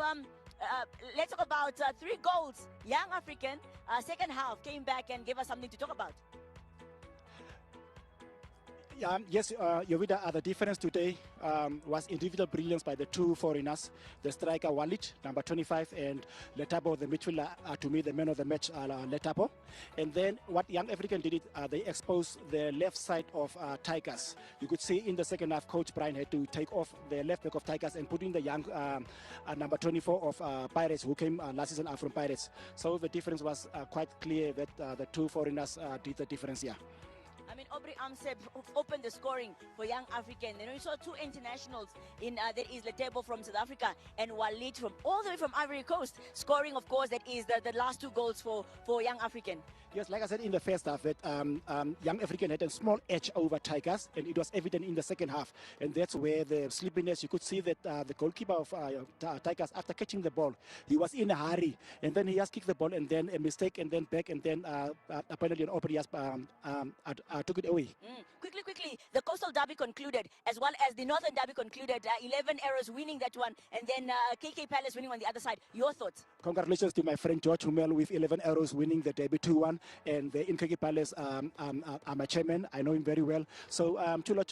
let's talk about 3 goals. Young African, second half, came back and gave us something to talk about. Yes, Jovita, the difference today was individual brilliance by the 2 foreigners, the striker Walid, number 25, and Letabo, the midfielder, to me, the man of the match, Letabo. And then what Young African did, they exposed the left side of Tigers. You could see in the second half, Coach Brian had to take off the left back of Tigers and put in the young number 24 of Pirates, who came last season from Pirates. So the difference was quite clear that the 2 foreigners did the difference here. I mean, Aubrey Amseb opened the scoring for Young African. You know, you saw 2 internationals in that is Letebo from South Africa and Walid from all the way from Ivory Coast, scoring, of course, that is the last 2 goals for Young African. Yes, like I said in the first half, that Young African had a small edge over Tigers, and it was evident in the second half. And that's where the sleepiness, you could see that the goalkeeper of Tigers, after catching the ball, he was in a hurry. And then he just kicked the ball, and then a mistake, and then back, and then apparently an Aubrey took it away. Quickly, the Coastal Derby concluded, as well as the Northern Derby concluded. 11 Arrows winning that one, and then KK Palace winning on the other side. Your thoughts? Congratulations to my friend George Hummel with 11 Arrows winning the Derby 2-1. And the KK Palace, I'm a chairman. I know him very well. So Chula,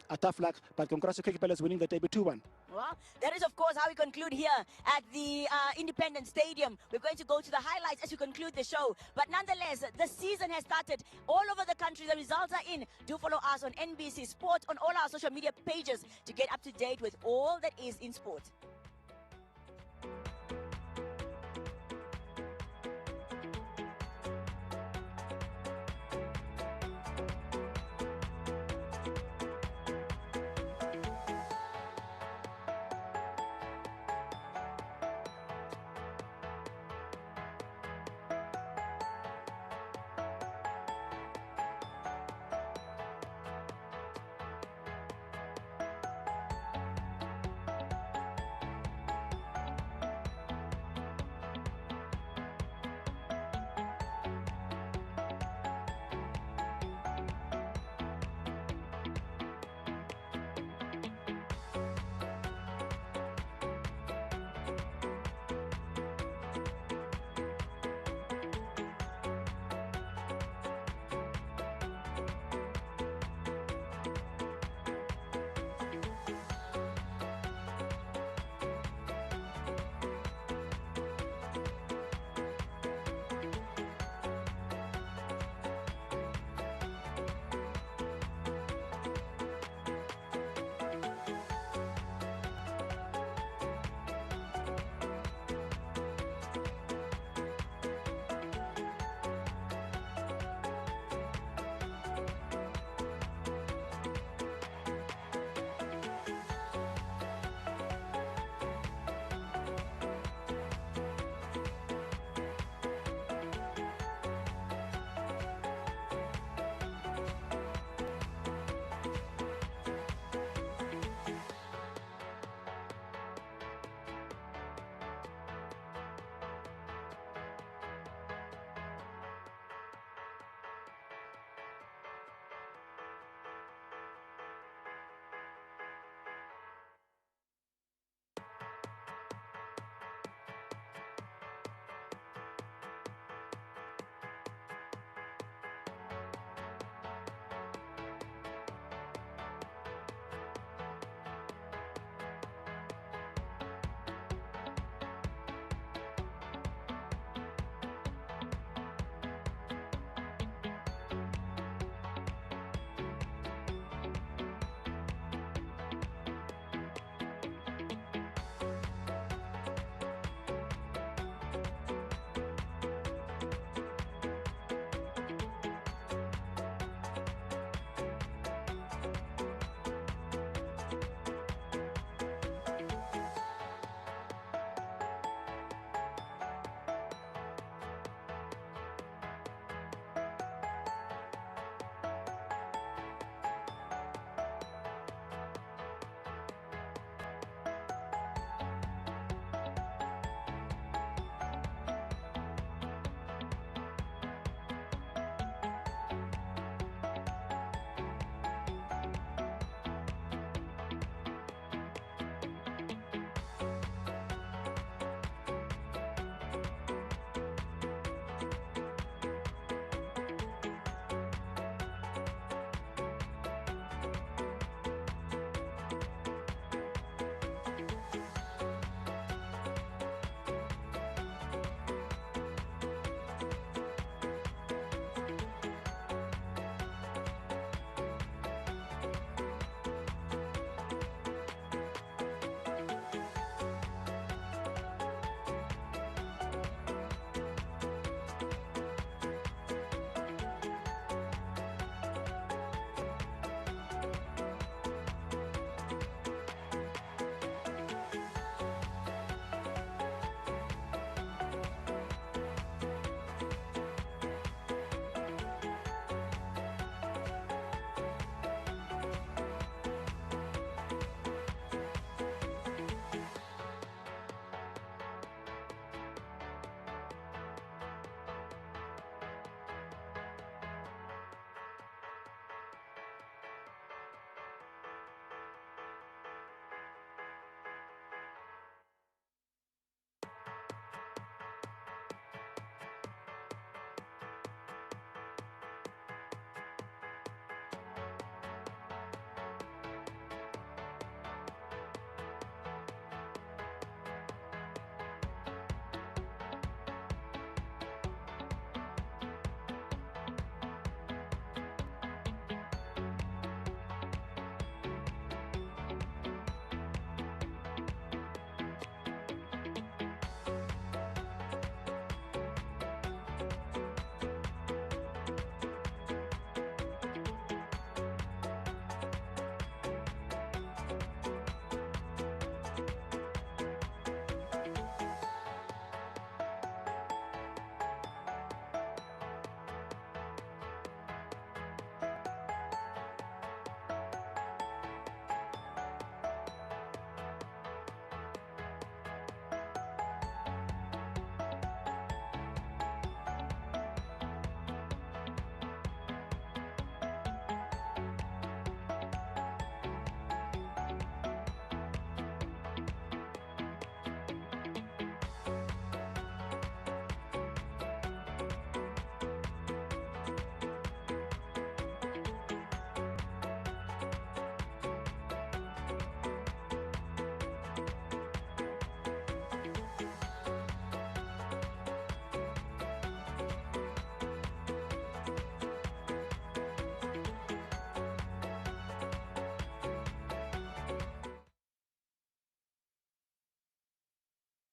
a tough luck. But congrats to KK Palace winning the Derby 2-1. Well, that is, of course, how we conclude here at the Independence Stadium. We're going to go to the highlights as we conclude the show. But nonetheless, the season has started all over the country. The results are in. Do follow us on NBC Sport on all our social media pages to get up to date with all that is in sport.